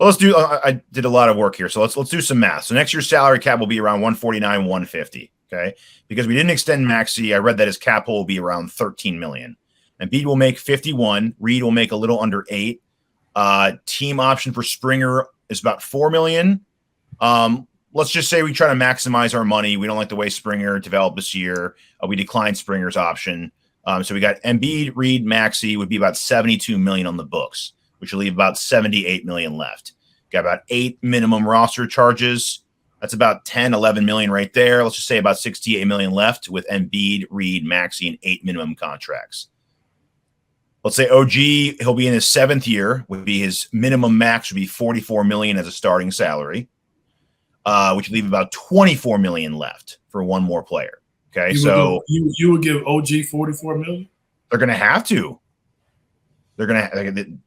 let's do. I did a lot of work here, so let's do some math. So next year's salary cap will be around 149, 150. Okay, because we didn't extend Maxey, I read that his cap hole will be around 13 million. And Embiid will make 51. Reed will make a little under 8. Team option for Springer is about 4 million. Let's just say we try to maximize our money. We don't like the way Springer developed this year. We declined Springer's option. So we got Embiid, Reed, Maxey would be about 72 million on the books, which will leave about 78 million left. Got about 8 minimum roster charges. That's about 10, 11 million right there. Let's just say about 68 million left with Embiid, Reed, Maxey, and 8 minimum contracts. Let's say OG, he'll be in his 7th year, would be his minimum max would be 44 million as a starting salary, which would leave about 24 million left for one more player. Okay, you would give OG 44 million? They're going to have to. They're going to.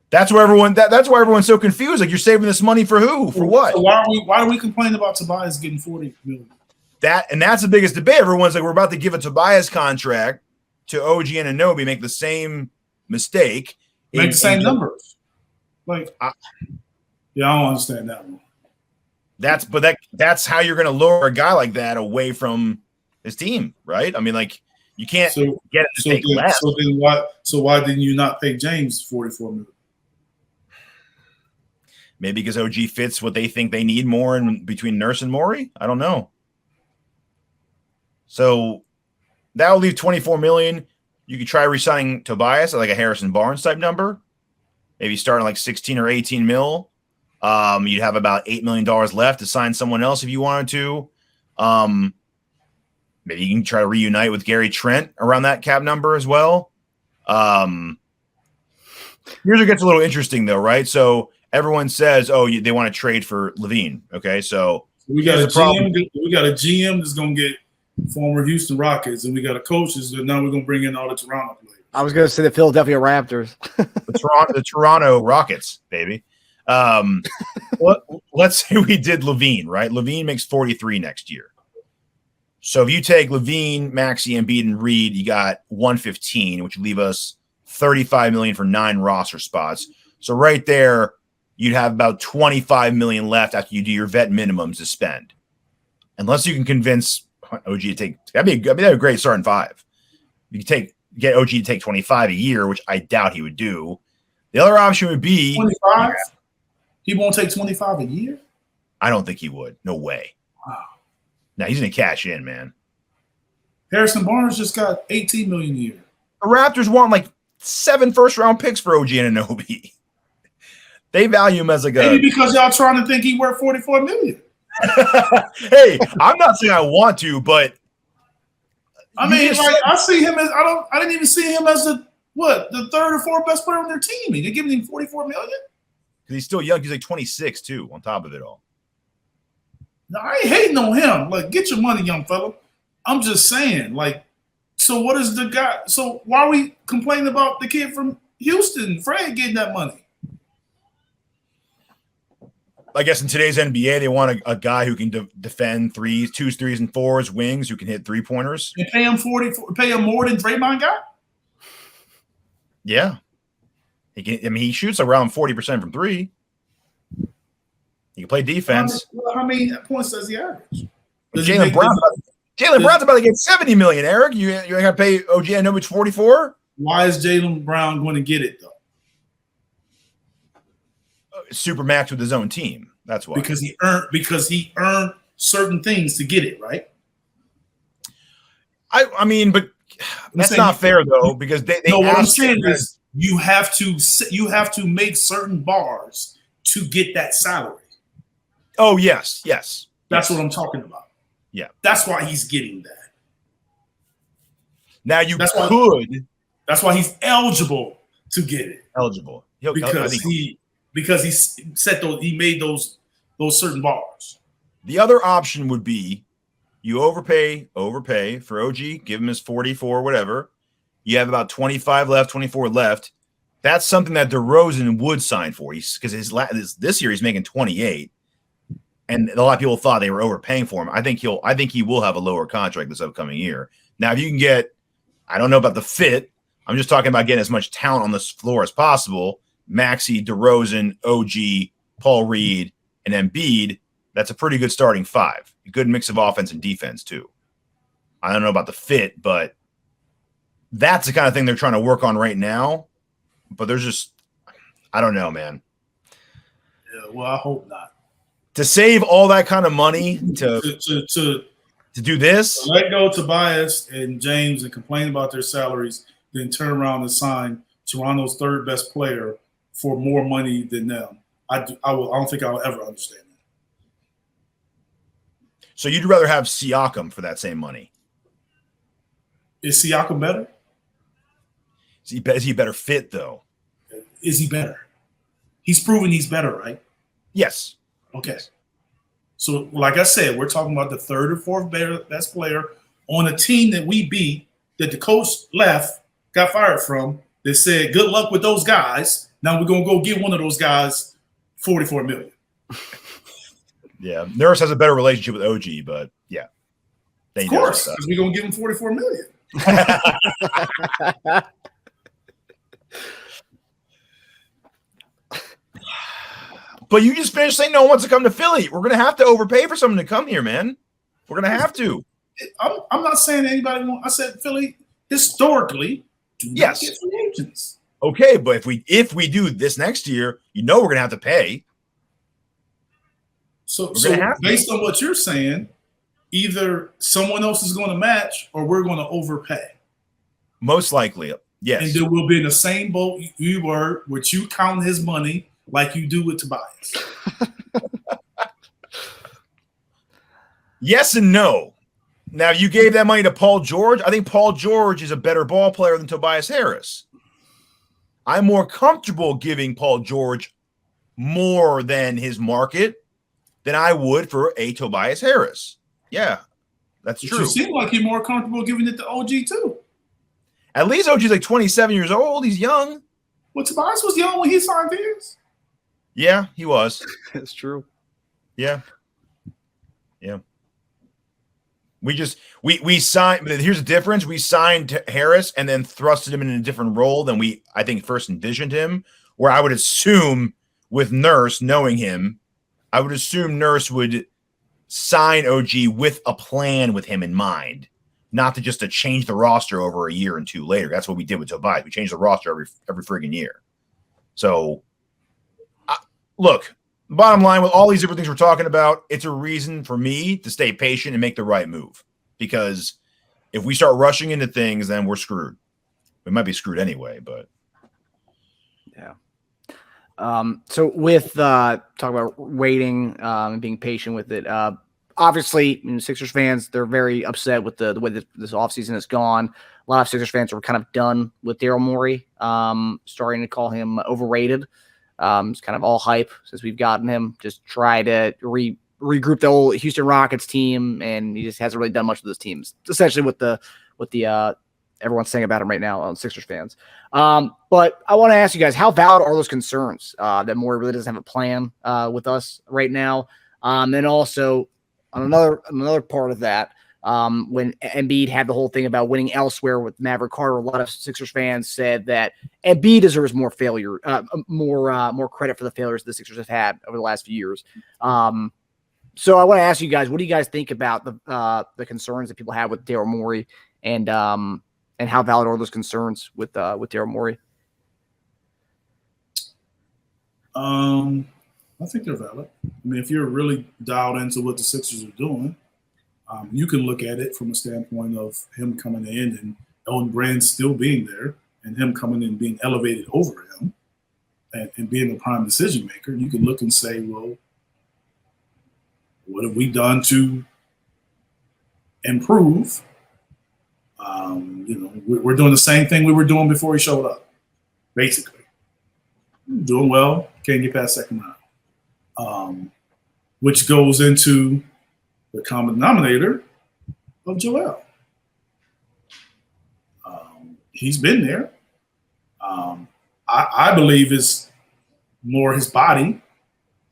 That's why everyone's so confused. Like, you're saving this money for who? For what? So why do we complain about Tobias getting 40 million? That's the biggest debate. Everyone's like, we're about to give a Tobias contract to OG and Anunoby, make the same mistake. Make the same numbers. Like, I don't understand that one. That's how you're going to lure a guy like that away from his team, right? I mean, like, You can't So get it to take less. So why didn't you not pay James $44 million? Maybe because OG fits what they think they need more in between Nurse and Morey. I don't know. So that'll leave $24 million. You could try re-signing Tobias at like a Harrison Barnes type number. Maybe starting like 16 or 18 mil. You'd have about $8 million left to sign someone else if you wanted to. Maybe you can try to reunite with Gary Trent around that cap number as well. Here's where it gets a little interesting, though, right? So everyone says, they want to trade for Bleav In. Okay, so we got a GM. We got a GM that's going to get former Houston Rockets, and we got a coach that now we're going to bring in all the Toronto players. I was going to say the Philadelphia Raptors. the Toronto Rockets, baby. Let's say we did Bleav In, right? Bleav In makes 43 next year. So if you take Bleav In, Maxey, Embiid, and Reed, you got 115, which would leave us $35 million for 9 roster spots. So right there, you'd have about $25 million left after you do your vet minimums to spend. Unless you can convince OG to take – that'd be a great starting 5. You could get OG to take 25 a year, which I doubt he would do. The other option would be 25. He won't take 25 a year? I don't think he would. No way. Wow. Now he's going to cash in, man. Harrison Barnes just got $18 million a year. The Raptors want like 7 first-round picks for OG Anunoby. They value him as like maybe because y'all trying to think he worth $44 million. Hey, I'm not saying I want to, but I mean, like I see him as I didn't even see him as the 3rd or 4th best player on their team. They're giving him $44 million. Because he's still young. He's like 26 too. On top of it all. No, I ain't hating on him. Like, get your money, young fella. I'm just saying, like, so what is the guy? So why are we complaining about the kid from Houston, Fred, getting that money? I guess in today's NBA, they want a guy who can defend 2s, 3s, and 4s, wings, who can hit 3-pointers. And pay him more than Draymond got? Yeah. He shoots around 40% from 3. He can play defense. How many points does he average? Jaylen Brown's about to get $70 million, Eric. You got to pay OG Anunoby 44? Why is Jaylen Brown going to get it, though? Supermax with his own team. That's why. Because he earned certain things to get it, right? I mean, but that's not fair though, because they no. What I'm saying is you have to make certain bars to get that salary. Oh yes. That's what I'm talking about. Yeah, that's why he's getting that. Now that's why he's eligible to get it. Eligible because he made those certain bars. The other option would be you overpay for OG, give him his 44, whatever. You have about 25 left, 24 left. That's something that DeRozan would sign for. Because this year he's making 28, and a lot of people thought they were overpaying for him. I think he will have a lower contract this upcoming year. Now, if you can get, I don't know about the fit. I'm just talking about getting as much talent on this floor as possible. Maxey, DeRozan, OG, Paul Reed, and Embiid, that's a pretty good starting 5. A good mix of offense and defense, too. I don't know about the fit, but that's the kind of thing they're trying to work on right now. But there's just, I don't know, man. Yeah, well, I hope not. To save all that kind of money to do this? To let go Tobias and James and complain about their salaries, then turn around and sign Toronto's 3rd best player for more money than them. I don't think I'll ever understand that. So you'd rather have Siakam for that same money? Is Siakam better? Is he a better fit, though? Is he better? He's proven he's better, right? Yes. Okay. So, like I said, we're talking about the 3rd or 4th best player on a team that we beat, that the coach got fired from, that said, good luck with those guys. Now we're going to go get one of those guys $44 million. Yeah. Nurse has a better relationship with OG, but yeah. Of course, because we're going to give him $44 million. But you just finished saying no one wants to come to Philly. We're going to have to overpay for someone to come here, man. We're going to have to. I'm not saying anybody won't. I said Philly. historically do not Yes. get free agents. Okay, but if we do this next year, we're going to have to pay. So gonna have to. based on what you're saying, either someone else is going to match or we're going to overpay. Most likely, yes. And then we'll be in the same boat you were, with you counting his money like you do with Tobias. Yes and no. Now, you gave that money to Paul George. I think Paul George is a better ball player than Tobias Harris. I'm more comfortable giving Paul George more than his market than I would for a Tobias Harris. Yeah, that's true. You seem like you're more comfortable giving it to OG too. At least OG's like 27 years old. He's young. Well, Tobias was young when he signed his. Yeah, he was. That's true. Yeah. We signed, but here's the difference. We signed Harris and then thrusted him in a different role than I think first envisioned him, where I would assume with Nurse, knowing him, I would assume Nurse would sign OG with a plan with him in mind, not to change the roster over a year and two later. That's what we did with Tobias. We changed the roster every friggin' year. So, look, bottom line, with all these different things we're talking about, it's a reason for me to stay patient and make the right move. Because if we start rushing into things, then we're screwed. We might be screwed anyway, but yeah. So with talk about waiting and being patient with it, obviously, Sixers fans, they're very upset with the way this offseason has gone. A lot of Sixers fans are kind of done with Daryl Morey, starting to call him overrated. It's kind of all hype since we've gotten him. Just try to regroup the old Houston Rockets team, and he just hasn't really done much with this team. It's essentially what the everyone's saying about him right now on Sixers fans. But I want to ask you guys, how valid are those concerns that Morey really doesn't have a plan with us right now? And also on another part of that, when Embiid had the whole thing about winning elsewhere with Maverick Carter, a lot of Sixers fans said that Embiid deserves more failure, more credit for the failures the Sixers have had over the last few years. So I want to ask you guys, what do you guys think about the concerns that people have with Daryl Morey, and how valid are those concerns with Daryl Morey? I think they're valid. I mean, if you're really dialed into what the Sixers are doing, you can look at it from a standpoint of him coming in and Elton Brand still being there, and him coming in and being elevated over him and being the prime decision maker. You can look and say, well, what have we done to improve? We're doing the same thing we were doing before he showed up, basically. Doing well, can't get past second round. Which goes into the common denominator of Joel. He's been there. I Bleav it's more his body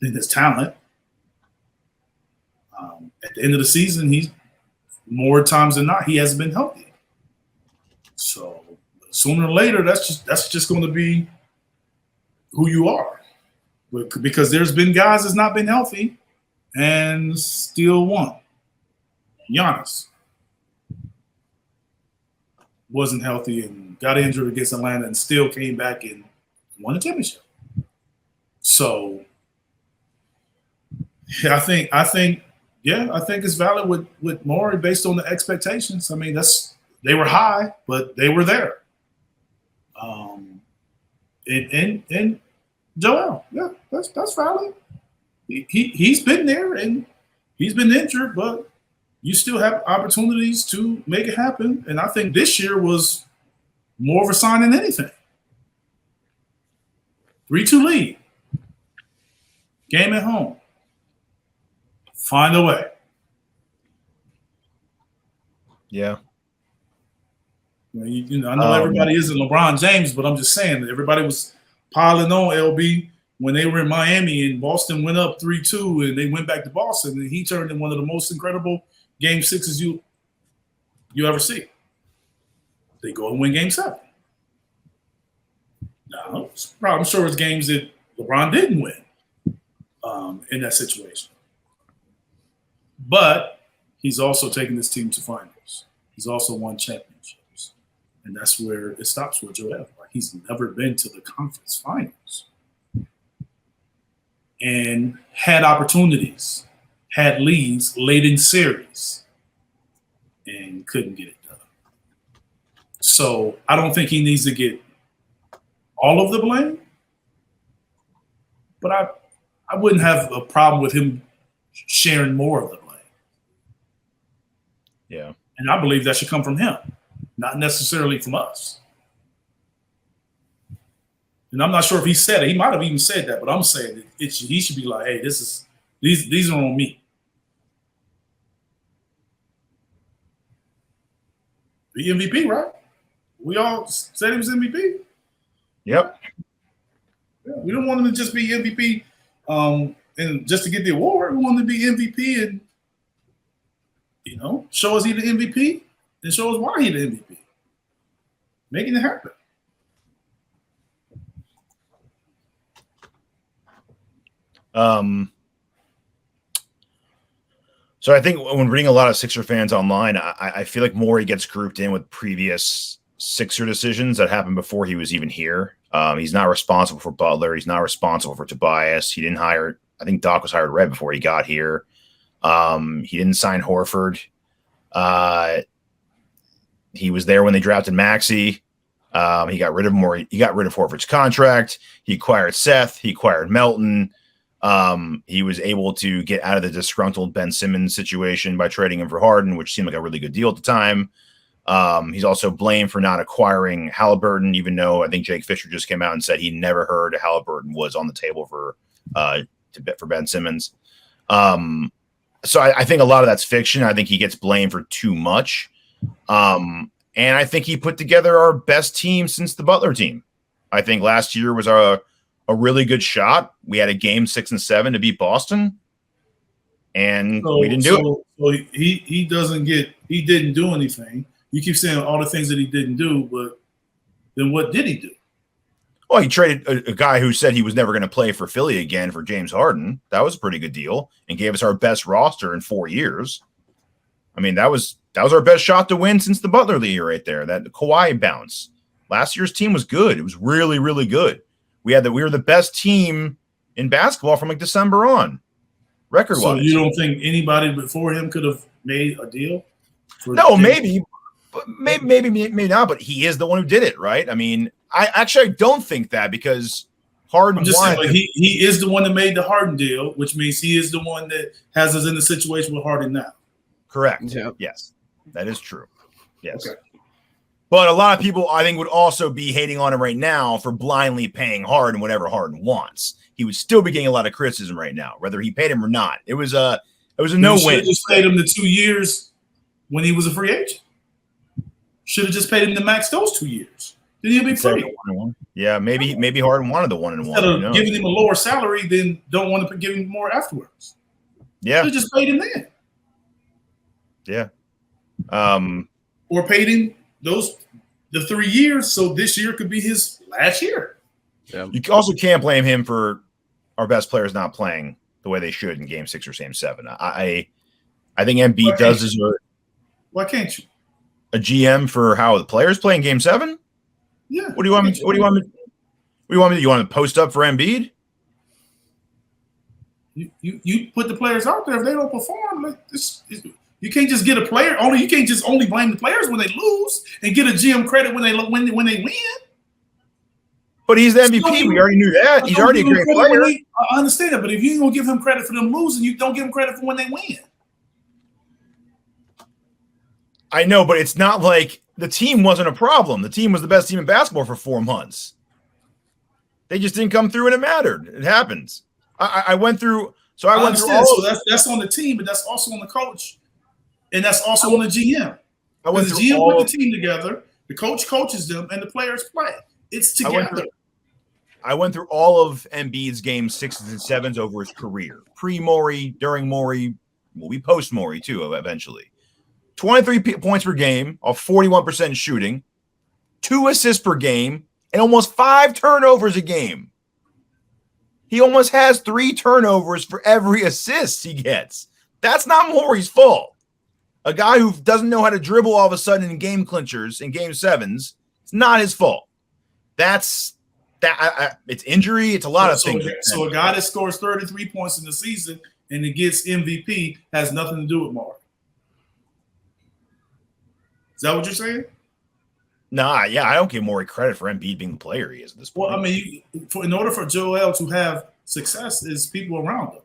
than his talent. At the end of the season, he's more times than not, he hasn't been healthy. So sooner or later, that's just going to be who you are. Because there's been guys that's not been healthy and still won. Giannis wasn't healthy and got injured against Atlanta and still came back and won a championship. So yeah, I think it's valid with Morey based on the expectations. I mean, they were high, but they were there. And Joel, yeah, that's valid. He's been there and he's been injured, but you still have opportunities to make it happen. And I think this year was more of a sign than anything. 3-2 lead. Game at home. Find a way. yeah. I know everybody isn't LeBron James, but I'm just saying that everybody was piling on LB when they were in Miami and Boston went up 3-2 and they went back to Boston and he turned in one of the most incredible game sixes you ever see. They go and win game 7. Now, I'm sure it's games that LeBron didn't win in that situation. But he's also taken this team to finals. He's also won championships. And that's where it stops with Joel. Like, he's never been to the conference finals. And had opportunities, had leads late in series, and couldn't get it done. So I don't think he needs to get all of the blame, but I wouldn't have a problem with him sharing more of the blame. Yeah. And I Bleav that should come from him, not necessarily from us. And I'm not sure if he said it. He might have even said that, but I'm saying he should be like, hey, these are on me. The MVP, right? We all said he was MVP. Yep. Yeah, we don't want him to just be MVP and just to get the award. We want him to be MVP and, show us he's the MVP and show us why he's the MVP. Making it happen. So I think when reading a lot of Sixer fans online, I feel like Morey gets grouped in with previous Sixer decisions that happened before he was even here. He's not responsible for Butler. He's not responsible for Tobias. He didn't hire. I think Doc was hired right before he got here. He didn't sign Horford. He was there when they drafted Maxey. He got rid of Morey. He got rid of Horford's contract. He acquired Seth. He acquired Melton. He was able to get out of the disgruntled Ben Simmons situation by trading him for Harden, which seemed like a really good deal at the time. He's also blamed for not acquiring Halliburton, even though I think Jake Fisher just came out and said he never heard Halliburton was on the table for Ben Simmons. So I think a lot of that's fiction. I think he gets blamed for too much. And I think he put together our best team since the Butler team. I think last year was a really good shot. We had a game 6 and 7 to beat Boston, and we didn't do it. So he didn't do anything. You keep saying all the things that he didn't do, but then what did he do? Well, he traded a guy who said he was never going to play for Philly again for James Harden. That was a pretty good deal, and gave us our best roster in 4 years. I mean, that was our best shot to win since the Butler year right there. That Kawhi bounce. Last year's team was good. It was really, really good. We were the best team in basketball from like December on, record-wise. So you don't think anybody before him could have made a deal? No, maybe not. But he is the one who did it, right? I mean, I don't think that, because Harden. I'm just saying, like, he is the one that made the Harden deal, which means he is the one that has us in the situation with Harden now. Correct. Yeah. Yes, that is true. Yes. Okay. But a lot of people, I think, would also be hating on him right now for blindly paying Harden whatever Harden wants. He would still be getting a lot of criticism right now, whether he paid him or not. It was a no-win. Just paid him the 2 years when he was a free agent. Should have just paid him the max those 2 years. Then he'll be free. Yeah, maybe Harden wanted the 1-1. Instead of giving him a lower salary, then don't want to give him more afterwards. Yeah, should have just paid him then. Yeah. Or paid him the 3 years, so this year could be his last year. Yeah. You also can't blame him for our best players not playing the way they should in Game 6 or Game 7. I think Embiid does deserve. Why can't you? A GM for how the players play in Game 7? Yeah. What do you want me? What do you want me? What do you want me to do? You want to post up for Embiid? You put the players out there. If they don't perform, like this. You can't just get a player. You can't just only blame the players when they lose and get a GM credit when they win. But he's the MVP. We already knew that. He's already a great player. I understand that, but if you ain't gonna give him credit for them losing, you don't give him credit for when they win. I know, but it's not like the team wasn't a problem. The team was the best team in basketball for 4 months. They just didn't come through, and it mattered. It happens. I went through. So I went through all. So that's on the team, but that's also on the coach. And that's also on the GM. The GM put the team together, the coach coaches them, and the players play. It's together. I went through all of Embiid's Game 6s and 7s over his career. Pre-Morey, during Morey, we post-Morey too, eventually. 23 points per game, off 41% shooting, 2 assists per game, and almost 5 turnovers a game. He almost has 3 turnovers for every assist he gets. That's not Morey's fault. A guy who doesn't know how to dribble all of a sudden in game clinchers, in game sevens, it's not his fault. That's that. It's injury. It's a lot of things. So a guy that scores 33 points in the season and it gets MVP has nothing to do with Morey. Is that what you're saying? Nah, yeah, I don't give Morey credit for Embiid being the player he is at this point. Well, I mean, in order for Joel to have success, is people around him.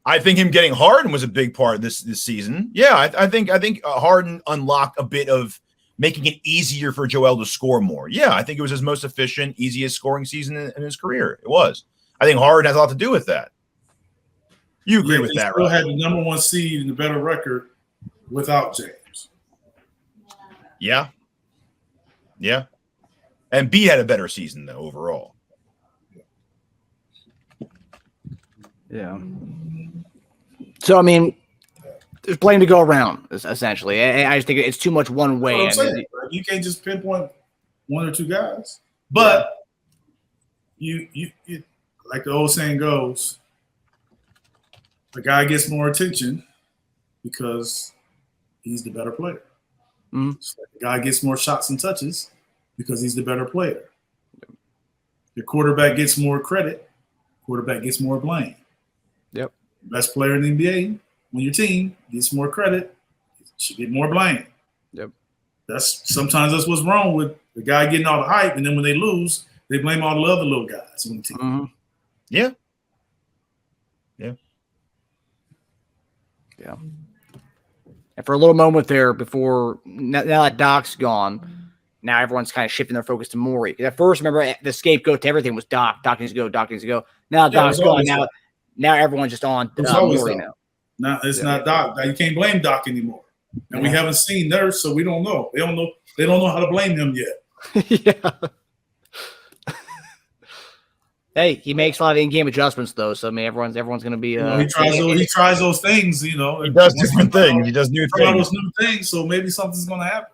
I think him getting Harden was a big part of this season. Yeah, I think Harden unlocked a bit of making it easier for Joel to score more. Yeah, I think it was his most efficient, easiest scoring season in his career. It was. I think Harden has a lot to do with that. You agree with that, right? Right? Had the number one seed and the better record without James. Yeah. Yeah. And B had a better season, though, overall. Yeah. So, I mean, there's blame to go around, essentially. I just think it's too much one way. You can't just pinpoint one or two guys. But you like the old saying goes, the guy gets more attention because he's the better player. Mm-hmm. Like the guy gets more shots and touches because he's the better player. The quarterback gets more credit. Quarterback gets more blame. Yep. Best player in the NBA, when your team gets more credit, should get more blame. Yep. Sometimes that's what's wrong with the guy getting all the hype, and then when they lose, they blame all the other little guys on the team. Mm-hmm. Yeah. Yeah. And for a little moment there before, now that Doc's gone, now everyone's kind of shifting their focus to Morey. At first, remember, the scapegoat to everything was Doc. Doc needs to go. Doc needs to go. Now Doc's gone. Now everyone's just on Morey now. Now it's not Doc. Now you can't blame Doc anymore. And we haven't seen Nurse, so we don't know. They don't know how to blame him yet. Yeah. Hey, he makes a lot of in-game adjustments, though. So I mean, everyone's going to be. He tries those things. You know, he does different things. He does new things. Those new things. So maybe something's going to happen.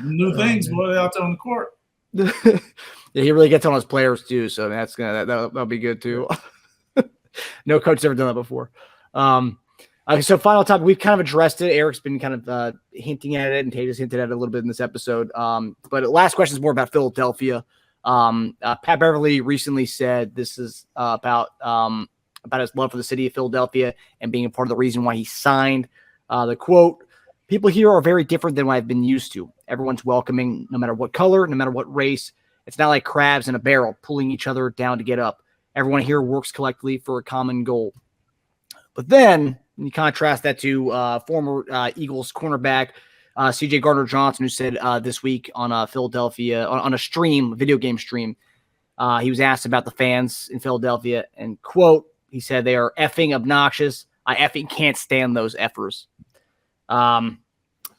New things, boy, out there on the court. Yeah, he really gets on his players too. So that'll be good too. No coach has ever done that before. Okay, so final topic, we've kind of addressed it. Eric's been kind of hinting at it, and Teja's hinted at it a little bit in this episode. But last question is more about Philadelphia. Pat Beverly recently said this is about his love for the city of Philadelphia and being a part of the reason why he signed. The quote, "People here are very different than what I've been used to. Everyone's welcoming, no matter what color, no matter what race. It's not like crabs in a barrel pulling each other down to get up. Everyone here works collectively for a common goal." But then you contrast that to former Eagles cornerback C.J. Gardner-Johnson, who said this week on Philadelphia on a video game stream, he was asked about the fans in Philadelphia, and quote, he said they are effing obnoxious. I effing can't stand those effers.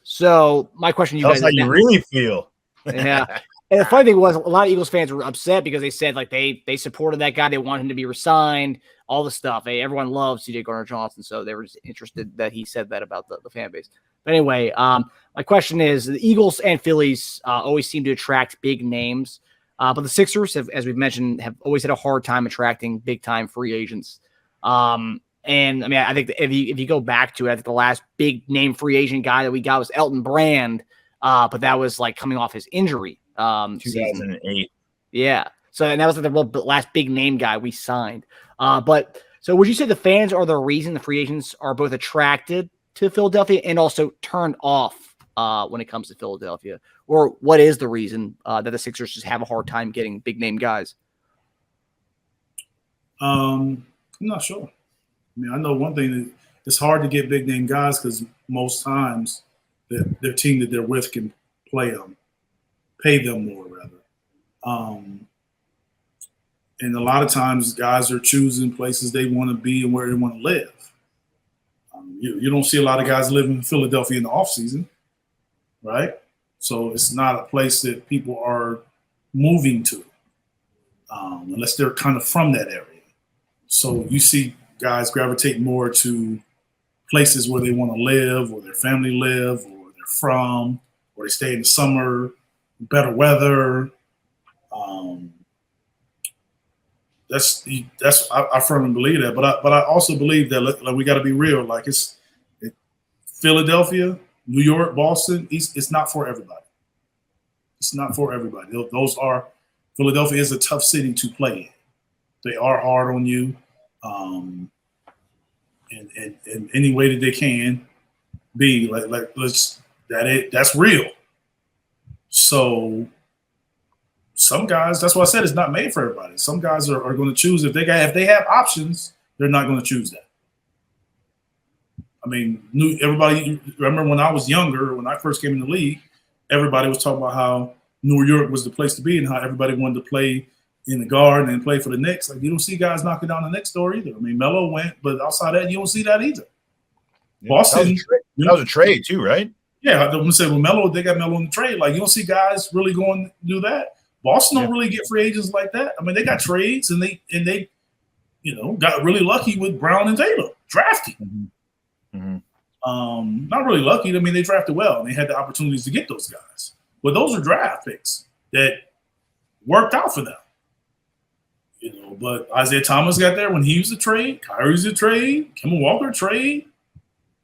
So my question to you guys: how you really feel? Yeah. And the funny thing was, a lot of Eagles fans were upset because they said like they supported that guy, they wanted him to be resigned, all the stuff. Everyone loves C.J. Gardner-Johnson, so they were just interested that he said that about the fan base. But anyway, my question is: the Eagles and Phillies always seem to attract big names, but the Sixers, as we've mentioned, have always had a hard time attracting big time free agents. And I mean, I think if you go back to it, I think the last big name free agent guy that we got was Elton Brand, but that was like coming off his injury. 2008. Yeah. So, and that was like the last big name guy we signed. But so would you say the fans are the reason the free agents are both attracted to Philadelphia and also turned off when it comes to Philadelphia? Or what is the reason that the Sixers just have a hard time getting big name guys? I'm not sure. I mean, I know one thing that it's hard to get big name guys because most times their team that they're with can pay them more rather. And a lot of times guys are choosing places they want to be and where they want to live. You don't see a lot of guys living in Philadelphia in the offseason, right? So it's not a place that people are moving to unless they're kind of from that area. So you see guys gravitate more to places where they want to live, or their family live, or they're from, or they stay in the summer, better weather. I firmly believe that, but I also believe that like we got to be real. Like it's Philadelphia, New York, Boston, it's not for everybody. It's not for everybody. Philadelphia is a tough city to play in. They are hard on you, in any way that they can be. That's real. So some guys, that's why I said it's not made for everybody. Some guys are going to choose if they have options, they're not going to choose that. I mean, everybody remember when I was younger, when I first came in the league, everybody was talking about how New York was the place to be and how everybody wanted to play in the Garden and play for the Knicks. Like, you don't see guys knocking down the Knicks door either. I mean, Melo went, but outside that, you don't see that either. Yeah, Boston, that was a trade too, right? Yeah, I'm gonna say, well, Melo, they got Melo in the trade. Like, you don't see guys really going to do that. Boston don't really get free agents like that. I mean, they got trades and they got really lucky with Brown and Taylor drafting. Not really lucky. I mean, they drafted well and they had the opportunities to get those guys. But those are draft picks that worked out for them. But Isaiah Thomas got there when he was a trade. Kyrie's a trade. Kemba Walker trade.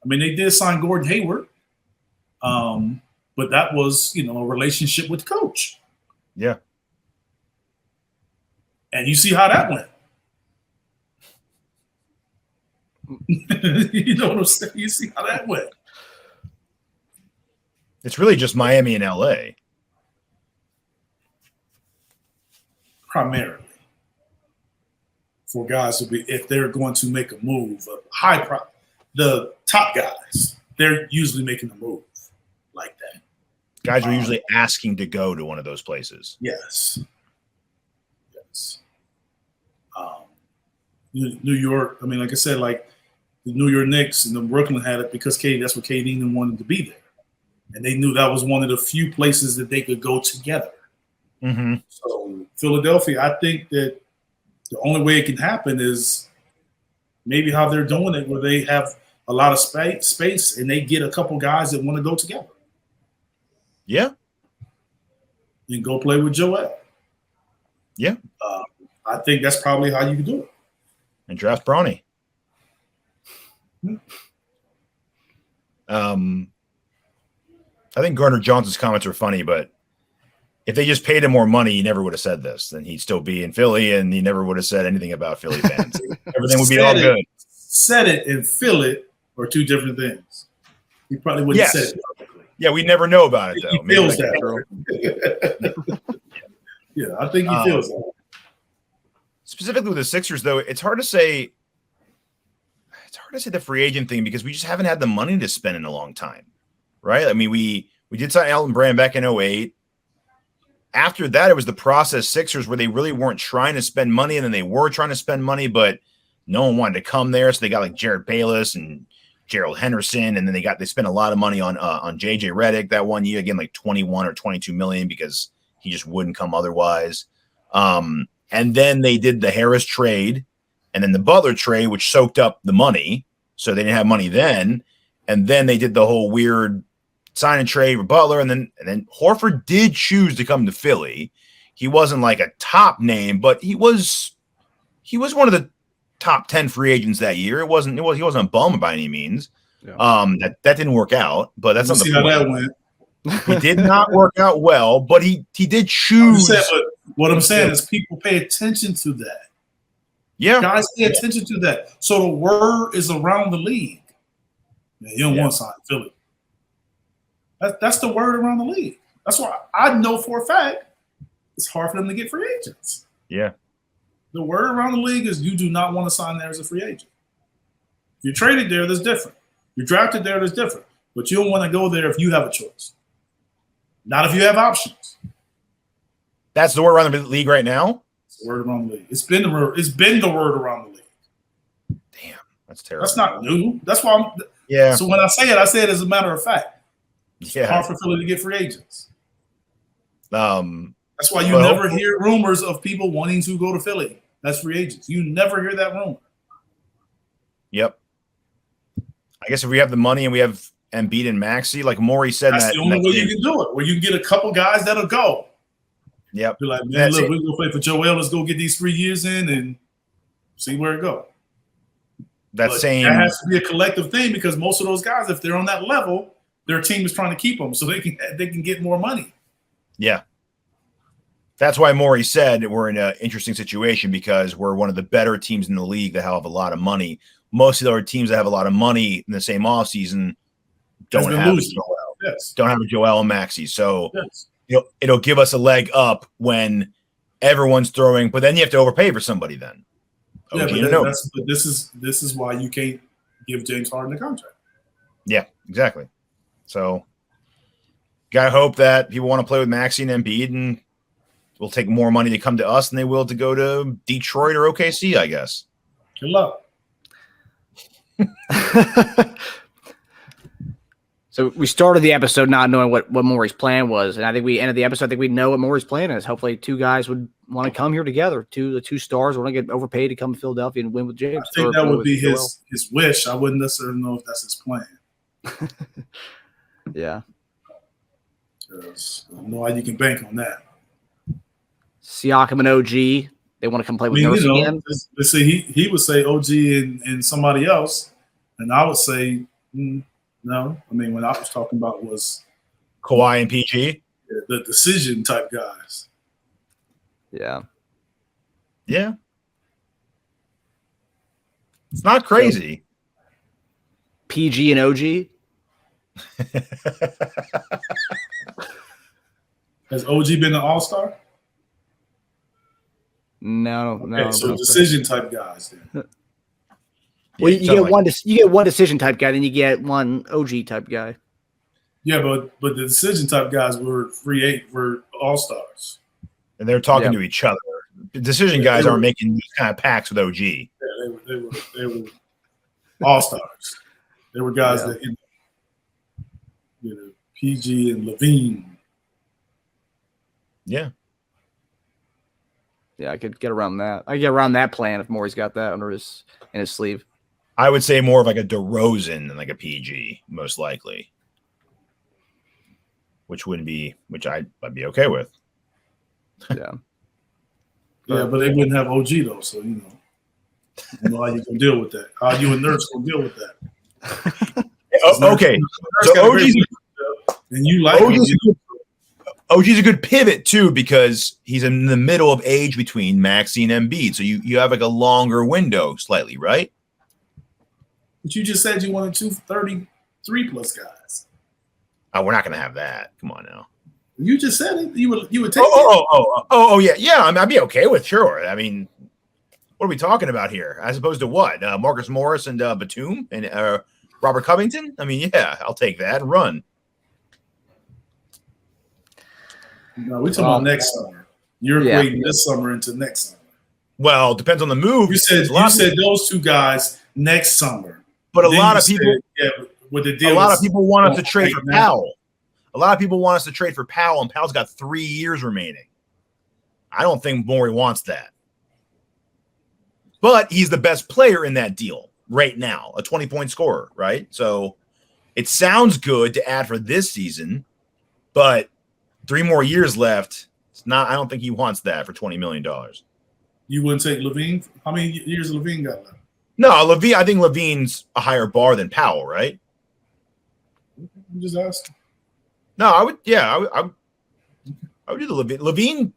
I mean, they did sign Gordon Hayward. But that was, a relationship with the coach. Yeah. And you see how that went. You know what I'm saying? You see how that went. It's really just Miami and LA. Primarily. For guys to be, if they're going to make a move, the top guys, they're usually making a move like that. Guys are usually asking to go to one of those places. Yes. New York, I mean, like I said, like the New York Knicks and the Brooklyn had it because that's what KD wanted to be there. And they knew that was one of the few places that they could go together. Mm-hmm. So Philadelphia, I think that the only way it can happen is maybe how they're doing it, where they have a lot of space and they get a couple guys that want to go together. Yeah. And go play with Joel. Yeah. I think that's probably how you can do it. And draft Bronny. I think Gardner Johnson's comments are funny, but if they just paid him more money, he never would have said this. Then he'd still be in Philly, and he never would have said anything about Philly fans. Everything would be all good. Said it and feel it are two different things. He probably wouldn't have said it perfectly. Yeah, we never know about it, though. He feels that. Yeah, I think he feels that. Specifically with the Sixers, though, it's hard to say the free agent thing because we just haven't had the money to spend in a long time, right? I mean, we did sign Elton Brand back in 2008. After that, it was the process Sixers where they really weren't trying to spend money, and then they were trying to spend money, but no one wanted to come there. So they got like Jared Bayless and Gerald Henderson, and then they spent a lot of money on JJ Redick that one year, again, like 21 or 22 million because he just wouldn't come otherwise. And then they did the Harris trade and then the Butler trade, which soaked up the money. So they didn't have money then. And then they did the whole weird sign and trade for Butler. And then Horford did choose to come to Philly. He wasn't like a top name, but he was one of the top 10 free agents that year. He wasn't a bum by any means. Yeah. That didn't work out, but that's not the point. How that went. He did not work out well, but he did choose. What I'm saying is people pay attention to that. Yeah. Guys pay attention to that. So the word is around the league. Man, you don't want to sign Philly. That's the word around the league. That's why I know for a fact it's hard for them to get free agents. Yeah. The word around the league is you do not want to sign there as a free agent. If you're traded there, that's different. You're drafted there, that's different. But you don't want to go there if you have a choice. Not if you have options. That's the word around the league right now? It's the word around the league. It's been the word around the league. Damn, that's terrible. That's not new. That's why I'm – yeah. So when I say it as a matter of fact. It's hard for Philly to get free agents. That's why you never hear rumors of people wanting to go to Philly. That's free agents. You never hear that rumor. Yep. I guess if we have the money and we have Embiid and Maxey, like Morey said, that's the only way you can do it. Where you can get a couple guys that'll go. Yep. Be like, man, look, we're gonna play for Joel. Let's go get these 3 years in and see where it goes. that has to be a collective thing because most of those guys, if they're on that level, their team is trying to keep them so they can get more money. Yeah. That's why Morey said we're in an interesting situation because we're one of the better teams in the league that have a lot of money. Most of the other teams that have a lot of money in the same offseason don't have a Joel and Maxey. So it'll give us a leg up when everyone's throwing, but then you have to overpay for somebody then. Yeah, but this is why you can't give James Harden a contract. Yeah, exactly. So gotta hope that people want to play with Maxey and Embiid, and will take more money to come to us than they will to go to Detroit or OKC, I guess. Good luck. So we started the episode not knowing what Morey's plan was, and I think we ended the episode. I think we know what Morey's plan is. Hopefully, two guys would want to come here together. The two stars want to get overpaid to come to Philadelphia and win with James. I think that would be his wish. I wouldn't necessarily know if that's his plan. Yeah. Because I don't know how you can bank on that. Siakam and OG, they want to come play with Nurse again. Let's see, he would say OG and somebody else, and I would say no. I mean, what I was talking about was Kawhi and PG, the decision type guys. Yeah. Yeah. It's not crazy. So, PG and OG. Has OG been an all-star? No. Okay, so decision type guys then. Well, you get one decision type guy, then you get one OG type guy. Yeah, but the decision type guys were all-stars. And they're talking to each other. The decision guys aren't making these kind of packs with OG. Yeah, they were all-stars. They were guys that PG and Levine. Yeah. Yeah, I could get around that. I could get around that plan if Morey's got that in his sleeve. I would say more of like a DeRozan than like a PG, most likely. Which I'd be okay with. Yeah. Yeah, but they wouldn't have OG though, so I don't know how you can deal with that. How you and Nurse gonna deal with that? Okay. So OG's and you like OG's a good pivot too because he's in the middle of age between Maxey and Embiid. So you have like a longer window slightly, right? But you just said you wanted 233 plus guys. Oh, we're not going to have that. Come on now. You just said it. You would take it. Yeah. I'd be okay with sure. I mean, what are we talking about here? As opposed to what? Marcus Morris and Batum and Robert Covington? I mean, yeah, I'll take that and run. No, we're talking about next summer. You're equating this summer into next summer. Well, depends on the move. You said those two guys next summer. But a lot of people want us to trade for Powell. A lot of people want us to trade for Powell, and Powell's got 3 years remaining. I don't think Morey wants that. But he's the best player in that deal right now, a 20-point scorer, right? So it sounds good to add for this season, but 3 more years left. It's not. I don't think he wants that for $20 million. You wouldn't take Levine? How many years Levine got left? No, Levine. I think Levine's a higher bar than Powell, right? I'm just asking. No, I would. Yeah, I would do the Levine. Levine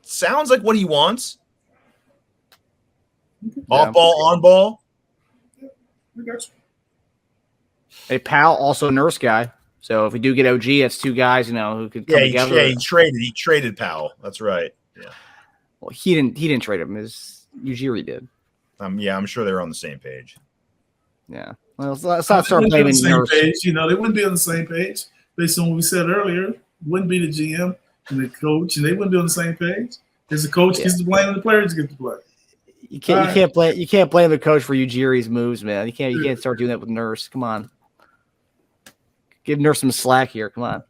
sounds like what he wants. Off ball, on ball. Yeah, I got you. Hey, Powell, also a Nurse guy. So if we do get OG, that's two guys, who could come together. Yeah, he traded Powell. That's right. Yeah. Well, he didn't trade him. Ujiri did. Yeah, I'm sure they were on the same page. Yeah. Well, let's not start blaming Nurse. Page. They wouldn't be on the same page based on what we said earlier. Wouldn't be the GM and the coach, and they wouldn't be on the same page. Because the coach gets to blame and the players get to play. You can't blame the coach for Ujiri's moves, man. You can't start doing that with Nurse. Come on. Give Nurse some slack here. Come on.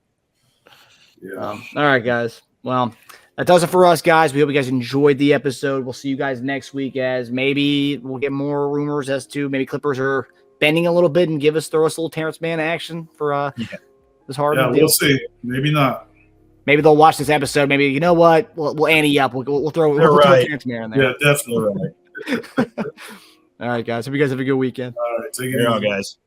Yeah. All right, guys. Well, that does it for us, guys. We hope you guys enjoyed the episode. We'll see you guys next week as maybe we'll get more rumors as to maybe Clippers are bending a little bit and throw us a little Terrence Mann action for this Harden deal. We'll see. Maybe not. Maybe they'll watch this episode. Maybe, you know what? We'll ante up. We'll throw Terrence Mann in there. Yeah, definitely right. All right, guys. Hope you guys have a good weekend. All right, take it Here you easy. go, guys.